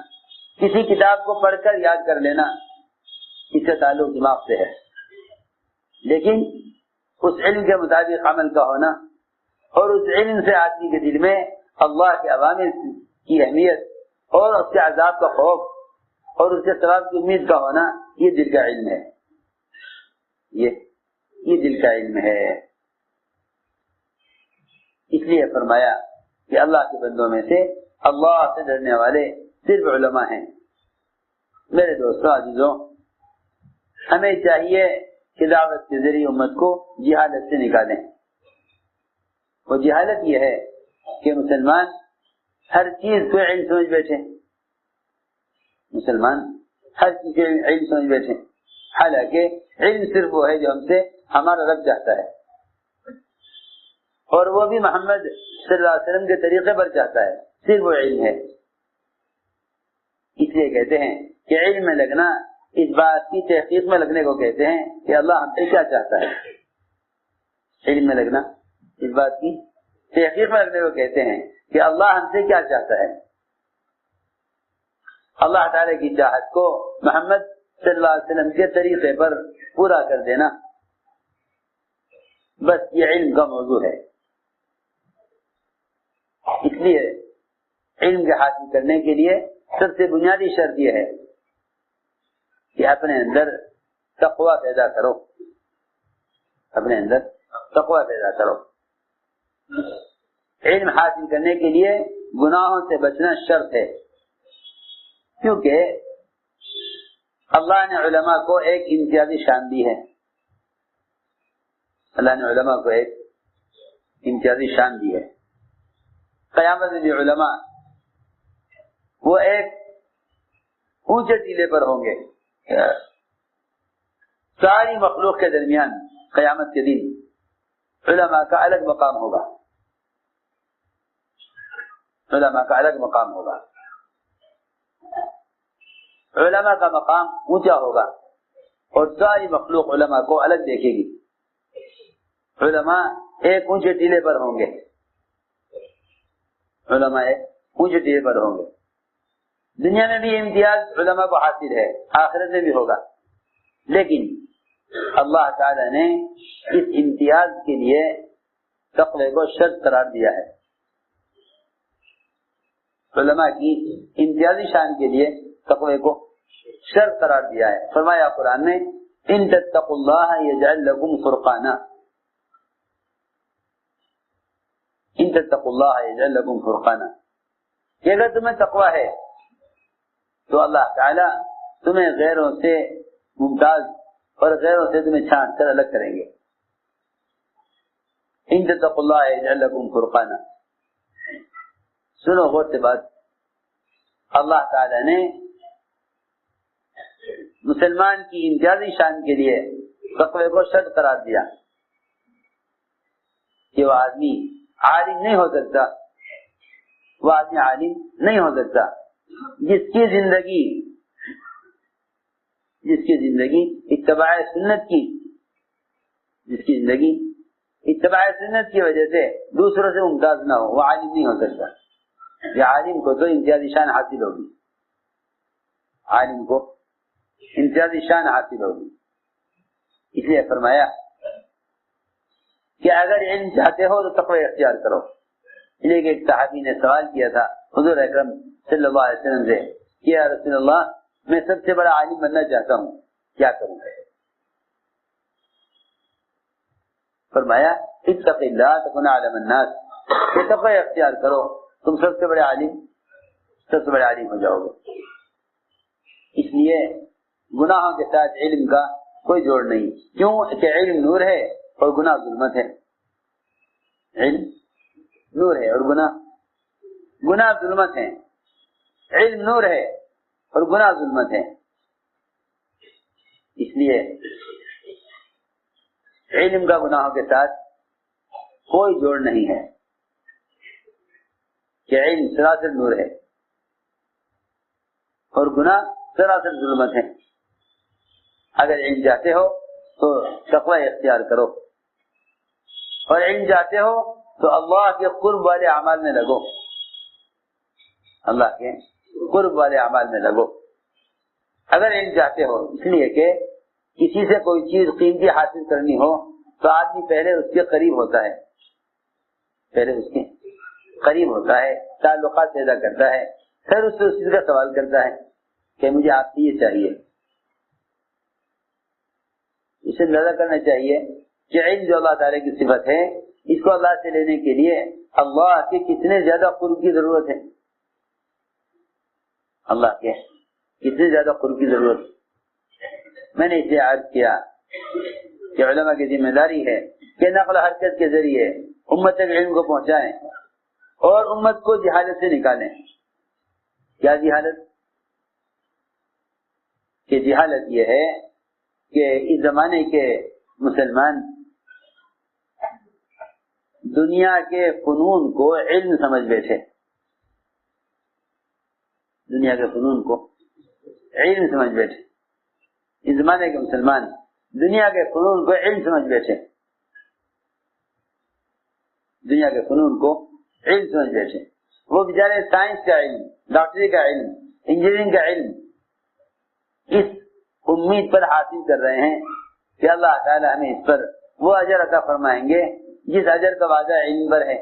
کسی کتاب کو پڑھ کر یاد کر لینا، اس کا تعلق دماغ سے ہے. لیکن اس علم کے مطابق عمل کا ہونا اور اس علم سے آدمی کے دل میں اللہ کے عوامر کی اہمیت اور اس کے عذاب کا خوف اور اس کے ثواب کی امید کا ہونا، یہ دل کا علم ہے. یہ دل کا علم ہے. اس لیے فرمایا کہ اللہ کے بندوں میں سے اللہ سے ڈرنے والے صرف علماء ہیں. میرے دوستوں عزیزوں، ہمیں چاہیے کہ دعوت کے ذریعے امت کو جہالت سے نکالیں. وہ جہالت یہ ہے کہ مسلمان ہر چیز کو علم سمجھ بیٹھے، مسلمان ہر چیز کو علم سمجھ بیٹھے، حالانکہ علم صرف وہ ہے جو ہم سے ہمارا رب چاہتا ہے، اور وہ بھی محمد صلی اللہ علیہ وسلم کے طریقے پر چاہتا ہے. صرف وہ علم ہے. اس لیے کہتے ہیں کہ علم میں لگنا اس بات کی تحقیق میں لگنے کو کہتے ہیں کہ اللہ ہم سے کیا چاہتا ہے. علم میں لگنا اس بات کی تحقیق میں لگنے کو کہتے ہیں کہ اللہ ہم سے کیا چاہتا ہے. اللہ تعالی کی چاہت کو محمد صلی اللہ علیہ وسلم کے طریقے پر پورا کر دینا، بس یہ علم کا موضوع ہے. اس لیے علم کے حاصل کرنے کے لیے سب سے بنیادی شرط یہ ہے کہ اپنے اندر تقوی پیدا کرو. اپنے اندر تقوی پیدا کرو. علم حاصل کرنے کے لیے گناہوں سے بچنا شرط ہے، کیونکہ اللہ نے علماء کو ایک امتیازی شان دی ہے. اللہ نے علماء کو ایک امتیازی شان دی ہے. قیامت میں بھی علماء وہ ایک اونچے ٹیلے پر ہوں گے. ساری مخلوق کے درمیان قیامت کے دن علماء کا الگ مقام ہوگا. علماء کا الگ مقام ہوگا. علماء کا مقام اونچا ہوگا اور ساری مخلوق علماء کو الگ دیکھے گی. علماء ایک اونچے ٹیلے پر ہوں گے. علماء ایک اونچے ٹیلے پر ہوں گے. دنیا میں بھی امتیاز علماء کو حاصل ہے، آخرت میں بھی ہوگا، لیکن اللہ تعالی نے اس امتیاز کے لیے تقوی کو شرط قرار دیا ہے. علماء کی امتیازی شان کے لیے تقوی کو شرط قرار دیا ہے. فرمایا قرآن نے ان تتقوا اللہ یجعل لکم فرقانا، ان تتقوا اللہ یجعل لکم فرقانا، کہ اگر تمہیں تقوی ہے تو اللہ تعالی تمہیں غیروں سے ممتاز اور غیروں سے تمہیں چھانٹ کر الگ کریں گے. ان تتقوا اللہ یجعل لکم فرقانا. سنو غور سے بات، اللہ تعالی نے مسلمان کی امتیازی شان کے لیے تقوی کو شرط قرار دیا کہ وہ آدمی عالم نہیں ہو سکتا، وہ آدمی عالم نہیں ہو سکتا جس کی زندگی اتباع سنت کی، جس کی زندگی اتباع سنت کی وجہ سے دوسروں سے ممتاز نہ ہو، وہ عالم نہیں ہو سکتا. کہ عالم کو تو امتیازی شان حاصل ہوگی، عالم کو امتیازی شان حاصل ہوگی. اس لیے فرمایا کہ اگر علم چاہتے ہو تو تقوی اختیار کرو. اس لیے کہ ایک صحابی نے سوال کیا تھا حضور اکرم صلی اللہ علیہ وسلم سے کہ یا رسول اللہ میں سب سے بڑا عالم بننا چاہتا ہوں، کیا کروں؟ فرمایا اتق اللہ تکن اعلم الناس، کہ تقوی اختیار کرو تم سب سے بڑے عالم ہو جاؤ گے. اس لیے گناہوں کے ساتھ علم کا کوئی جوڑ نہیں، کیوں کہ علم نور ہے اور گناہ ظلمت ہے. علم نور ہے اور گناہ ظلمت ہے. علم نور ہے اور گناہ ظلمت ہے. اس لیے علم کا گناہوں کے ساتھ کوئی جوڑ نہیں ہے کہ علم سراسر نور ہے اور گناہ سراسر ظلمت ہے. اگر علم چاہتے ہو تو تقوی اختیار کرو، اور علم چاہتے ہو تو اللہ کے قرب والے اعمال میں لگو، اللہ کے قرب والے اعمال میں لگو. اگر علم چاہتے ہو، اس لیے کہ کسی سے کوئی چیز قیمتی حاصل کرنی ہو تو آدمی پہلے اس کے قریب ہوتا ہے، تعلقات پیدا کرتا ہے، پھر اس سے اس چیز کا سوال کرتا ہے کہ مجھے آپ سے یہ چاہیے. اسے اندازہ کرنا چاہیے کہ علم جو اللہ تعالیٰ کی صفت ہے، اس کو اللہ سے لینے کے لیے اللہ کے کتنے زیادہ قرب کی ضرورت ہے، اللہ کے کتنے زیادہ قرب کی ضرورت ہے. میں نے اسے عرض کیا کہ علماء کی ذمہ داری ہے کہ نقل و حرکت کے ذریعے امت تک علم کو پہنچائیں اور امت کو جہالت سے نکالیں. کیا جہالت؟ کہ جہالت یہ ہے کہ اس زمانے کے مسلمان دنیا کے فنون کو علم سمجھ بیٹھے، دنیا کے فنون کو علم سمجھ بیٹھے. اس زمانے کے مسلمان دنیا کے فنون کو علم سمجھ بیٹھے، دنیا کے فنون کو علم سمجھ بیٹھے. وہ بیچارے سائنس کا علم، ڈاکٹری کا علم، انجینئرنگ کا علم اس امید پر حاصل کر رہے ہیں کہ اللہ تعالیٰ ہمیں اس پر وہ اجر عطا فرمائیں گے جس اجر کا وعدہ علم پر ہے،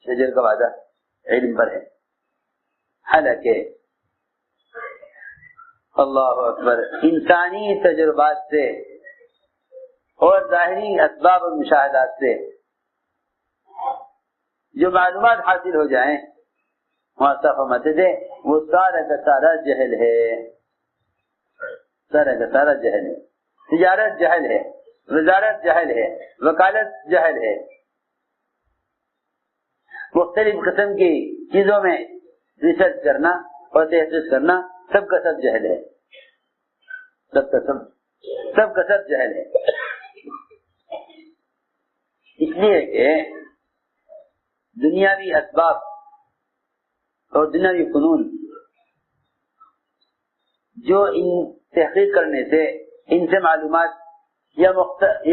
اجر کا وعدہ علم پر ہے. حالانکہ اللہ اکبر انسانی تجربات سے اور ظاہری اسباب اور مشاہدات سے جو معلومات حاصل ہو جائیں وہاں فرماتے تھے وہ سارا کا سارا جہل ہے، سارا کا سارا جہل ہے. تجارت جہل ہے، وزارت جہل ہے، وکالت جہل ہے، مختلف قسم کی چیزوں میں ریسرچ کرنا اور تحقیق کرنا سب کا سب جہل ہے، سب کا سب جہل ہے. اس لیے کہ دنیاوی اسباب اور دنیاوی فنون جو ان تحقیق کرنے سے ان سے معلومات یا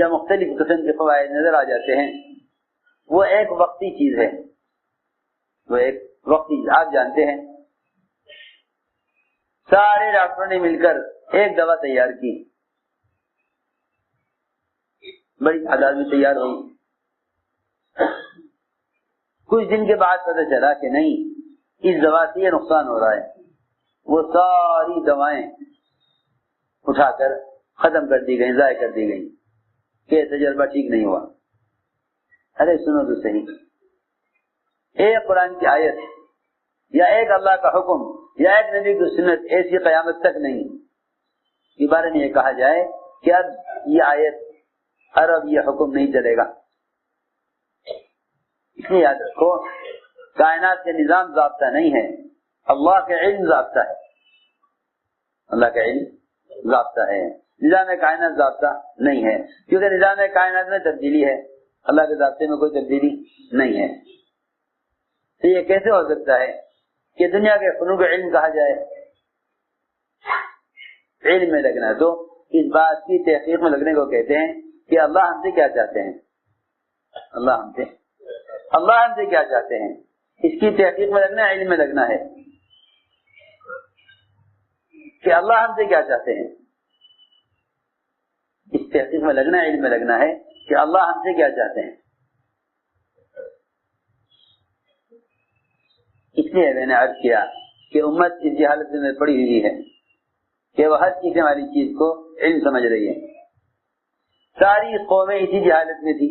مختلف قسم کے فوائد نظر آ جاتے ہیں، وہ ایک وقتی چیز ہے، وہ ایک وقتی. آپ جانتے ہیں سارے ڈاکٹروں نے مل کر ایک دوا تیار کی، بڑی تعداد میں تیار ہوئی. کچھ دن کے بعد پتہ چلا کہ نہیں، اس دوا سے یہ نقصان ہو رہا ہے. وہ ساری دوائیں اٹھا کر ختم کر دی گئی، ضائع کر دی گئی کہ تجربہ ٹھیک نہیں ہوا. ارے سنو تو صحیح، ایک قرآن کی آیت یا ایک اللہ کا حکم یا ایک نبی کی سنت ایسی قیامت تک نہیں کہ بارے میں یہ کہا جائے کہ اب یہ آیت اور اب یہ حکم نہیں چلے گا. اس لیے یاد رکھو کائنات کے نظام ضابطہ نہیں ہے، اللہ کے علم ضابطہ ہے، اللہ کا علم ضابطہ ہے. نظام کائنات ضابطہ نہیں ہے، کیونکہ نظام کائنات میں تبدیلی ہے، اللہ کے ضابطے میں کوئی تبدیلی نہیں ہے. تو یہ کیسے ہو سکتا ہے کہ دنیا کے فنون کا علم کہا جائے؟ علم میں لگنا تو اس بات کی تحقیق میں لگنے کو کہتے ہیں کہ اللہ ہم سے کیا چاہتے ہیں، اللہ ہم سے اللہ ہم سے کیا چاہتے ہیں، اس کی تحقیق میں لگنا ہے، علم میں لگنا ہے کہ اللہ ہم سے کیا چاہتے ہیں، اس تحقیق میں لگنا ہے، علم میں لگنا ہے کہ اللہ ہم سے کیا چاہتے ہیں۔ اس لیے میں نے عرض کیا کہ امت اس حالت میں پڑی ہوئی ہے کہ وہ ہر چیز والی چیز کو علم سمجھ رہی ہے۔ ساری قومیں اسی جہالت میں تھی،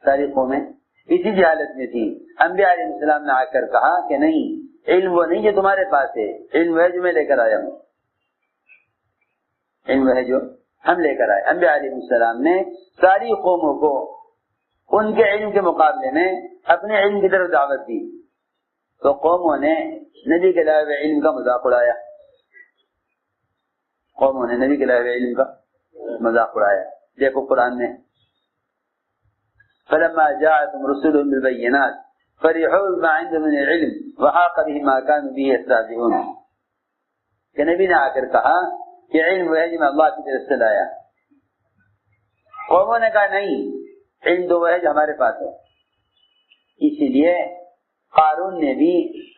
ساری قومیں اسی جہالت میں تھی۔ انبیاء علیہ السلام نے آ کر کہا کہ نہیں، علم وہ نہیں جو تمہارے پاس ہے، علم ہے جو میں لے کر آیا ہوں، علم ہے جو ہم لے کر آئے۔ انبیاء علیہ السلام نے ساری قوموں کو ان کے علم کے مقابلے میں اپنے علم کی طرف دعوت دی، تو قوموں نے نبی کے لائے ہوئے علم کا مذاق اڑایا، قوموں نے نبی کے لائے ہوئے علم کا مذاق اڑایا۔ دیکھو قرآن میں فلما جاءتهم رسلهم بالبينات فرحوا بما عندهم من العلم وحاق بهم ما كانوا به يستهزئون، کہ نبی نے آ کر کہا کہ علم وہ ہے جو میں اللہ کی طرف سے لایا۔ قوموں نے کہا نہیں، علم تو وہ ہے جو ہمارے پاس ہے۔ اسی لیے قارون نے بھی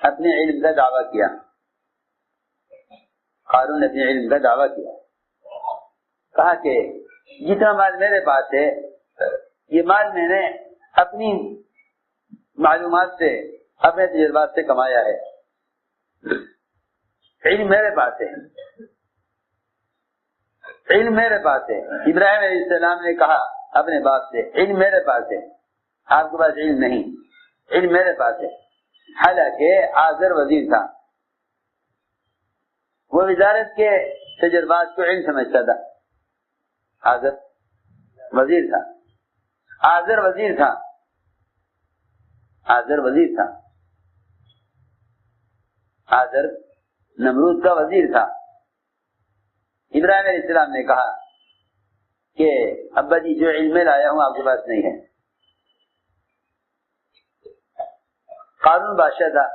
اپنے علم کا دعویٰ کیا، قارون نے اپنے علم کا دعویٰ کیا، کہا کہ جتنا مال میرے پاس ہے یہ مال میں نے اپنی معلومات سے، اپنے تجربات سے کمایا ہے، علم میرے پاس ہے، علم میرے پاس ہے۔ ابراہیم علیہ السلام نے کہا اپنے باپ سے علم میرے پاس ہے، آپ کے پاس علم نہیں، علم میرے پاس ہے۔ حالانکہ آزر وزیر تھا، وہ وزارت کے تجربات کو علم سمجھتا تھا، آزر وزیر تھا، آزر وزیر تھا، آزر وزیر تھا، آزر نمرود کا وزیر تھا۔ ابراہیم علیہ السلام نے کہا کہ ابا جی جو علم لایا ہوں آپ کے پاس نہیں ہے۔ قارون بادشاہ تھا،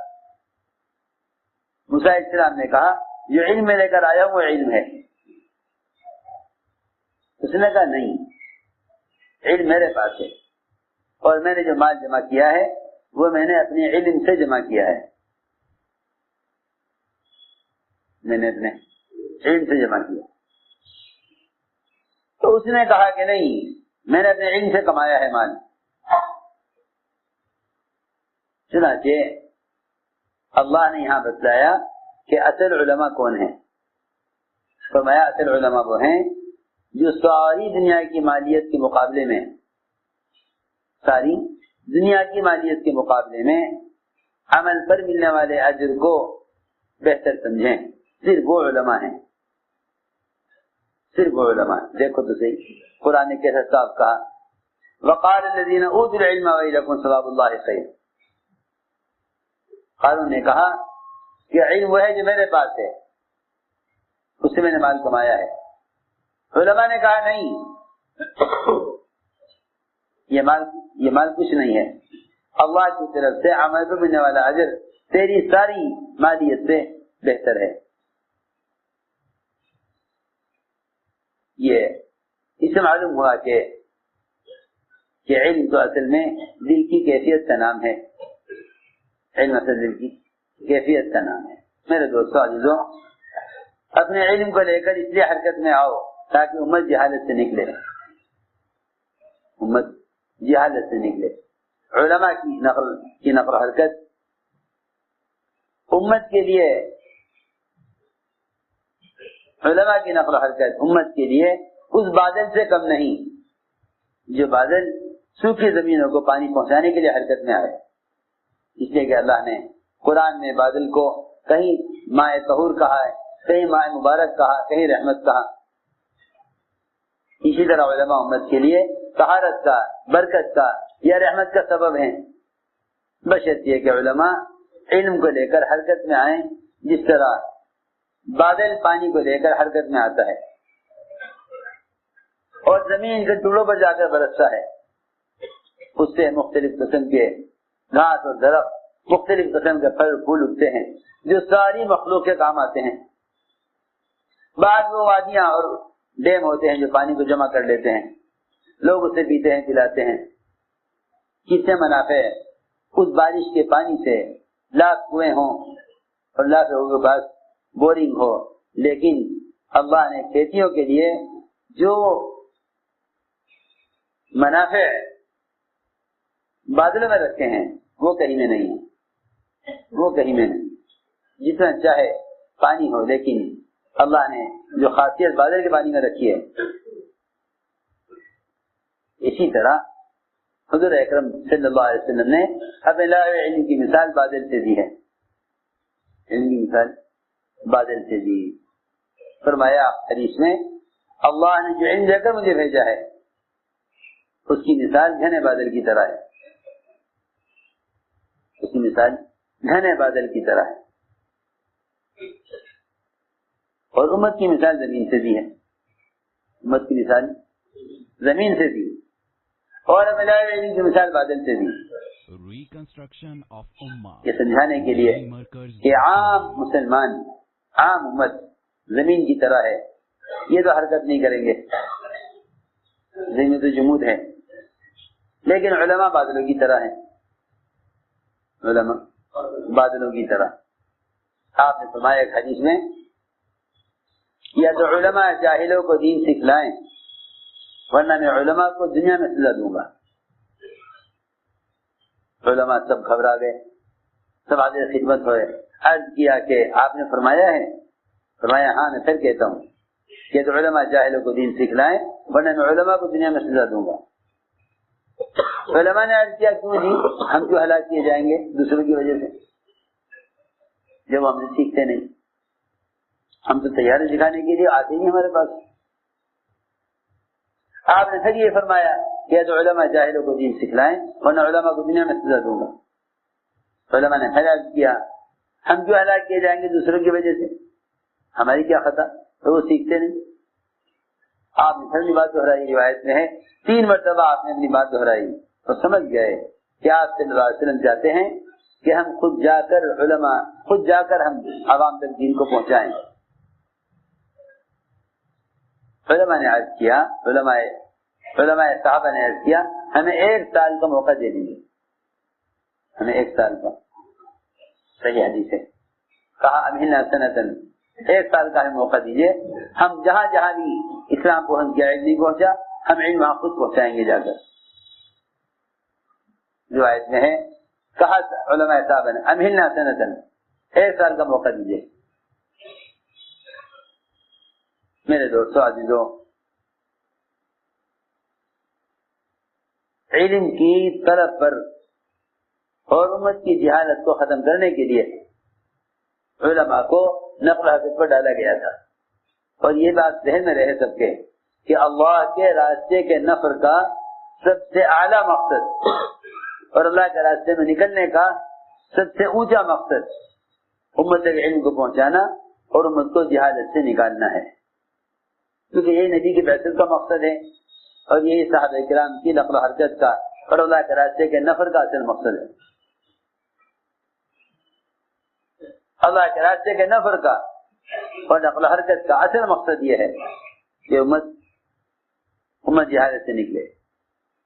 موسیٰ علیہ السلام نے کہا جو علم میں لے کر آیا ہوں وہ علم ہے۔ اس نے کہا نہیں، علم میرے پاس ہے، اور میں نے جو مال جمع کیا ہے وہ میں نے اپنے علم سے جمع کیا ہے، میں نے اپنے علم سے جمع کیا۔ تو اس نے کہا کہ نہیں، میں نے اپنے علم سے کمایا ہے مال۔ چنانچہ اللہ نے یہاں بتلایا کہ اصل علماء کون ہیں۔ فرمایا اصل علماء وہ ہیں جو ساری دنیا کی مالیت کے مقابلے میں، ساری دنیا کی مالیت کے مقابلے میں عمل پر ملنے والے اجر کو بہتر سمجھیں، صرف وہ علماء ہیں، صرف وہ علماء۔ دیکھو تو صحیح قرآن نے کیسا صاف کہا، وقال الذين اوتوا العلم ويلكم ثواب الله خير۔ قارون نے کہا کہ علم وہ ہے جو میرے پاس ہے، اس سے میں نے مال کمایا ہے۔ علماء نے کہا نہیں، یہ مال کچھ نہیں ہے، اللہ کی طرف سے عمل پر ملنے والا اجر تیری ساری مالیت سے بہتر ہے۔ یہ اس سے معلوم ہوا کہ علم تو اصل میں دل کی کیفیت کا نام ہے، علم اصل دل کی کیفیت کا نام ہے۔ میرے دوستو عزیزو، اپنے علم کو لے کر اس لیے حرکت میں آؤ تاکہ امت جہالت سے نکلے، امت جہالت سے نکلے۔ علماء کی نقل حرکت امت کے لیے، علماء کی نقل حرکت امت کے لیے اس بادل سے کم نہیں جو بادل سوکھی زمینوں کو پانی پہنچانے کے لیے حرکت میں آئے۔ اس لیے کہ اللہ نے قرآن میں بادل کو کہیں ماء طہور کہا ہے، کہیں ماء مبارک کہا، کہیں رحمت کہا۔ اسی طرح علماء امت کے لیے طہارت کا، برکت کا یا رحمت کا سبب ہیں، بشرط یہ کہ علماء علم کو لے کر حرکت میں آئیں، جس طرح بادل پانی کو لے کر حرکت میں آتا ہے اور زمین کے ٹکڑوں پر جا کر برستا ہے، اس سے مختلف قسم کے گھاس اور درخت، مختلف قسم کے پھل پھول اگتے ہیں جو ساری مخلوق کے کام آتے ہیں۔ بعض وہ وادیاں اور ڈیم ہوتے ہیں جو پانی کو جمع کر لیتے ہیں، لوگ اسے پیتے ہیں، پلاتے ہیں۔ کتنے منافع ہے. اس بارش کے پانی سے لاکھ کنویں ہوں اور لاکھ لوگوں کے پاس بورنگ ہو، لیکن اللہ نے کھیتیوں کے لیے جو منافع بادلوں میں رکھے ہیں وہ کہیں میں نہیں ہے، وہ کہیں میں نہیں. جتنا چاہے پانی ہو، لیکن اللہ نے جو خاصیت بادل کے پانی میں رکھی ہے. اسی طرح حضور اکرم صلی اللہ علیہ وسلم نے اپنے علم کی مثال بادل سے دی ہے. علم کی مثال بادل سے دی. فرمایا حدیث میں اللہ نے جو علم دے کر مجھے بھیجا ہے اس کی مثال گھنے بادل کی طرح ہے. اس کی مثال گھنے بادل کی طرح ہے. اور امت کی مثال زمین سے دی ہے. امت کی مثال زمین سے دی اور علم کی مثال بادل سے دی. یہ سمجھانے کے لیے کہ عام مسلمان، عام امت زمین کی طرح ہے، یہ تو حرکت نہیں کریں گے، زمین تو جمود ہے. لیکن علماء بادلوں کی طرح ہیں، علماء بادلوں کی طرح. آپ نے فرمایا ایک حدیث میں، یا تو علماء جاہلوں کو دین سکھلائیں ورنہ میں علماء کو دنیا میں سزا دوں گا. علماء سب گھبرا گئے، سب حاضر خدمت ہوئے. عرض کیا کہ آپ نے فرمایا ہے؟ فرمایا ہاں. میں پھر کہتا ہوں کہ تو علماء جاہلوں کو دین سکھلائیں ورنہ میں علماء کو دنیا میں سزا دوں گا. علماء نے عرض کیا کیوں جی، ہم کیوں ہلاک کیے جائیں گے دوسروں کی وجہ سے جب ہم سے سیکھتے نہیں؟ ہم تو تیار ہیں سکھانے کے لیے، آتے نہیں ہمارے پاس. آپ نے پھر یہ فرمایا کہ تو علماء جاہلوں کو دین سکھلائیں ورنہ علماء کو دنیا میں سزا دوں گا. علماء نے پھر عرض کیا ہم کیوں ہلاک کیے جائیں گے دوسروں کی وجہ سے، ہماری کیا خطا، تو وہ سیکھتے نہیں. آپ نے پھر اپنی بات دہرائی. روایت میں ہے 3 مرتبہ آپ نے اپنی بات دہرائی اور سمجھ گئے کہ آپ صلی اللہ علیہ وسلم چاہتے ہیں کہ ہم خود جا کر علماء، خود جا کر ہم عوام تک دین کو پہنچائیں. علماء نے عرض کیا، علماء صحابہ نے عرض کیا ہمیں 1 سال کا موقع دے دیجیے، ہمیں 1 سال کا. صحیح حدیث ہے. کہا امہلنا سنتن، 1 سال کا ہمیں موقع دیجیے، ہم جہاں جہاں بھی اسلام پہنچ گیا، علم نہیں پہنچا، ہم علم وہاں خود پہنچائیں گے جا کر. روایت میں ہے کہا علماء صاحب نے امہلنا سنتن، 1 سال کا موقع دیجیے. میرے دوستو عزیزوں، علم کی طلب پر اور امت کی جہالت کو ختم کرنے کے لیے علماء کو نقل حقیقت پر ڈالا گیا تھا. اور یہ بات ذہن میں رہے سب کے کہ اللہ کے راستے کے نفر کا سب سے اعلیٰ مقصد اور اللہ کے راستے میں نکلنے کا سب سے اونچا مقصد امت تک علم کو پہنچانا اور امت کو جہالت سے نکالنا ہے. کیونکہ یہی نبی کی بعثت کا مقصد ہے اور یہی صحابہ کرام کی نقل و حرکت کا اور اللہ کے راستے کے نفر کا اصل مقصد ہے. اللہ کے راستے کے نفر کا اور نقل و حرکت کا اصل مقصد یہ ہے کہ امت جہالت سے نکلے.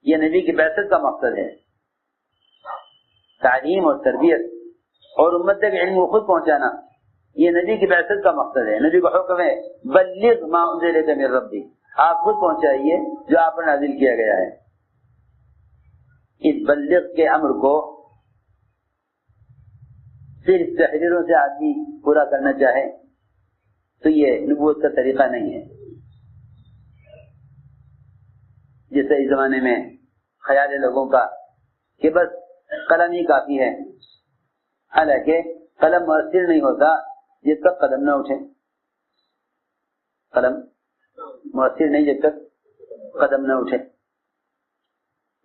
یہ نبی کی بعثت کا مقصد ہے، تعلیم اور تربیت اور امت تک علم کو خود پہنچانا. یہ نبی کی بعثت کا مقصد ہے. نبی کا حکم ہے بلغ ما انزل الیک من ربک، آپ خود پہنچائیے جو آپ پر نازل کیا گیا ہے. اس بلغ کے امر کو صرف تحریروں سے آدمی پورا کرنا چاہے تو یہ نبوت کا طریقہ نہیں ہے. جیسے اس زمانے میں خیال ہے لوگوں کا کہ بس قلم ہی کافی ہے، حالانکہ قلم مؤثر نہیں ہوتا جب تک قدم نہ اٹھے. قلم مؤثر نہیں جب تک قدم نہ اٹھے.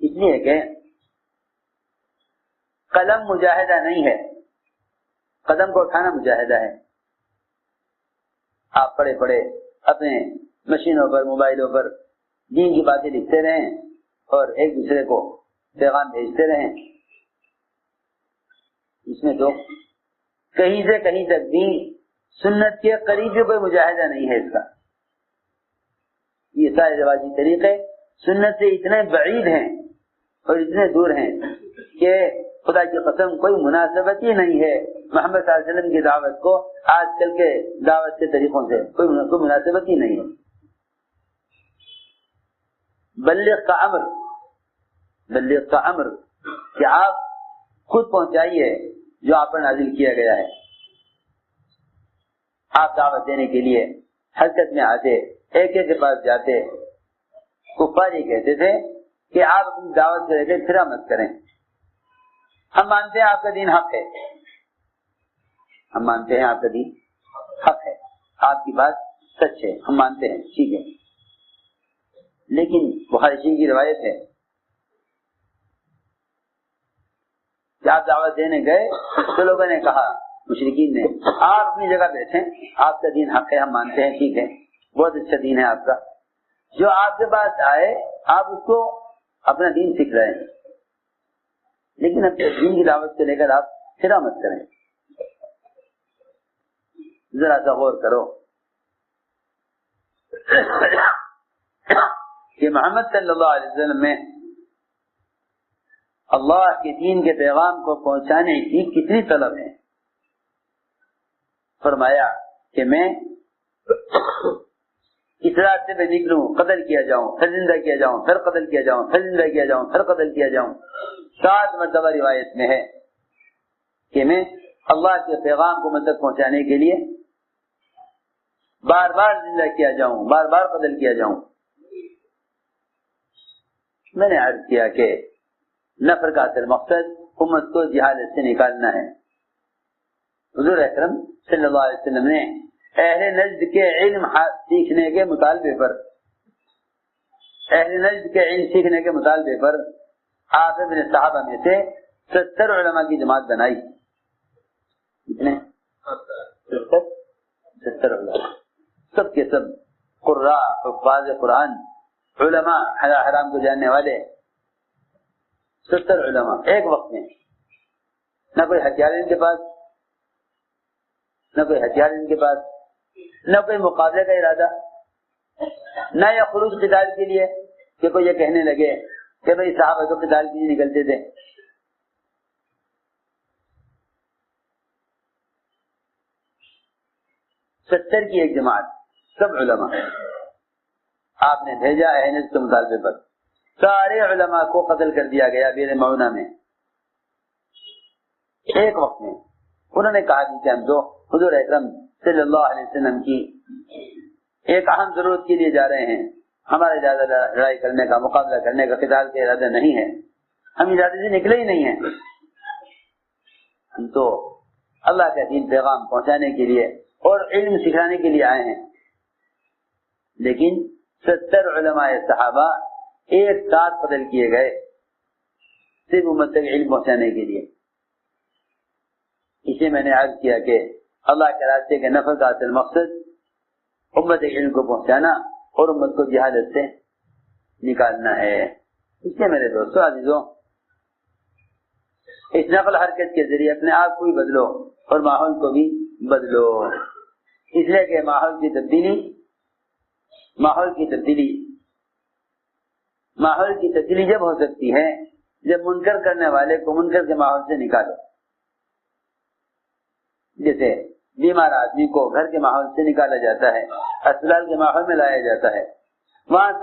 اس لیے کہ قلم مجاہدہ نہیں ہے، قدم کو اٹھانا مجاہدہ ہے. آپ پڑے پڑے اپنے مشینوں پر، موبائلوں پر دین کی باتیں لکھتے رہیں اور ایک دوسرے کو پیغام بھیجتے رہیں. اس میں تو کہیں سے کہیں تک بھی سنت کے قریب کوئی مجاہدہ نہیں ہے. اس کا یہ سارے رواجی طریقے سنت سے اتنے بعید ہیں اور اتنے دور ہیں کہ خدا کی قسم کوئی مناسبت ہی نہیں ہے محمد صلی اللہ علیہ وسلم کی دعوت کو آج کل کے دعوت کے طریقوں سے، کوئی مناسبت ہی نہیں ہے۔ بلغ کا امر کہ آپ خود پہنچائیے جو آپ پر نازل کیا گیا ہے۔ آپ دعوت دینے کے لیے حرکت میں آتے، ایک ایک کے پاس جاتے، کفار یہ کہتے تھے کہ آپ اپنی دعوت سے لے کے پھرا مت کریں، ہم مانتے ہیں آپ کا دین حق ہے، ہم مانتے ہیں آپ کا دین حق ہے، آپ کی بات سچ ہے، ہم مانتے ہیں، ٹھیک ہے، لیکن بخاری شریف کی روایت ہے کہ آپ دعوت دینے گئے تو لوگوں نے کہا، مشرکین نے، آپ اپنی جگہ بیٹھیں، آپ کا دین حق ہے، ہم مانتے ہیں، ٹھیک ہے، بہت اچھا دین ہے آپ کا، جو آپ کے پاس آئے آپ اس کو اپنا دین سیکھ رہے ہیں، لیکن اپنے دین کی دعوت سے لے کر آپ پھرا مت کریں۔ ذرا سا غور کرو کہ محمد صلی اللہ علیہ وسلم میں اللہ کے دین کے پیغام کو پہنچانے کی کتنی طلب ہے۔ فرمایا کہ میں اس راستے پہ نکلوں، قتل کیا جاؤں، پھر زندہ کیا جاؤں، پھر قتل کیا جاؤں، پھر زندہ کیا جاؤں، پھر قتل کیا جاؤں۔ 7 مرتبہ روایت میں ہے کہ میں اللہ کے پیغام کو مدد پہنچانے کے لیے بار بار زندہ کیا جاؤں، بار بار قتل کیا جاؤں۔ میں نے عرض کیا کہ نفر کا اصل مقصد امت کو جہالت سے نکالنا ہے۔ حضور اکرم صلی اللہ علیہ وسلم نے اہل نجد کے علم سیکھنے کے مطالبے پر آپ اپنے صحابہ میں سے 70 علماء کی جماعت بنائی۔ کتنے؟ 70 علماء، سب کے سب قراء، حفاظ قرآن، علماء، حرام کو جاننے والے، 70 علماء ایک وقت میں، نہ کوئی ہتھیار ان کے پاس، نہ کوئی مقابلے کا ارادہ، نہ یا خروج قتال کے لیے کہ کوئی یہ کہنے لگے کہ بھئی صحابہ تو قتال کے لیے نکلتے تھے۔ ستر کی ایک جماعت، سب علماء آپ نے بھیجا اہنس کے مطالبے پر، سارے علماء کو قتل کر دیا گیا بیر معونہ میں ایک وقت میں۔ انہوں نے کہا کہ ہم تو حضور اکرم صلی اللہ علیہ وسلم کی ایک اہم ضرورت کے لیے جا رہے ہیں، ہمارے زیادہ لڑائی کرنے کا، مقابلہ کرنے کا، قتال کا ارادہ نہیں ہے، ہم ارادے سے نکلے ہی نہیں ہیں، ہم تو اللہ کا دین پیغام پہنچانے کے لیے اور علم سکھانے کے لیے آئے ہیں۔ لیکن 70 علماء صحابہ ایک ساتھ قتل کیے گئے صرف امت تک علم پہنچانے کے لیے۔ اسے میں نے عرض کیا کہ اللہ کے راستے کے نفع کا اصل مقصد امت علم کو پہنچانا اور امت کو جہالت سے نکالنا ہے۔ اس لیے میرے دوستو عزیزوں، اس نقل حرکت کے ذریعے اپنے آپ کو بھی بدلو اور ماحول کو بھی بدلو، اس لیے کہ ماحول کی تبدیلی جب ہو سکتی ہے جب منکر کرنے والے کو منکر کے ماحول سے نکالو۔ جیسے بیمار آدمی کو گھر کے ماحول سے نکالا جاتا ہے، اسپتال کے ماحول میں لایا جاتا ہے، وہاں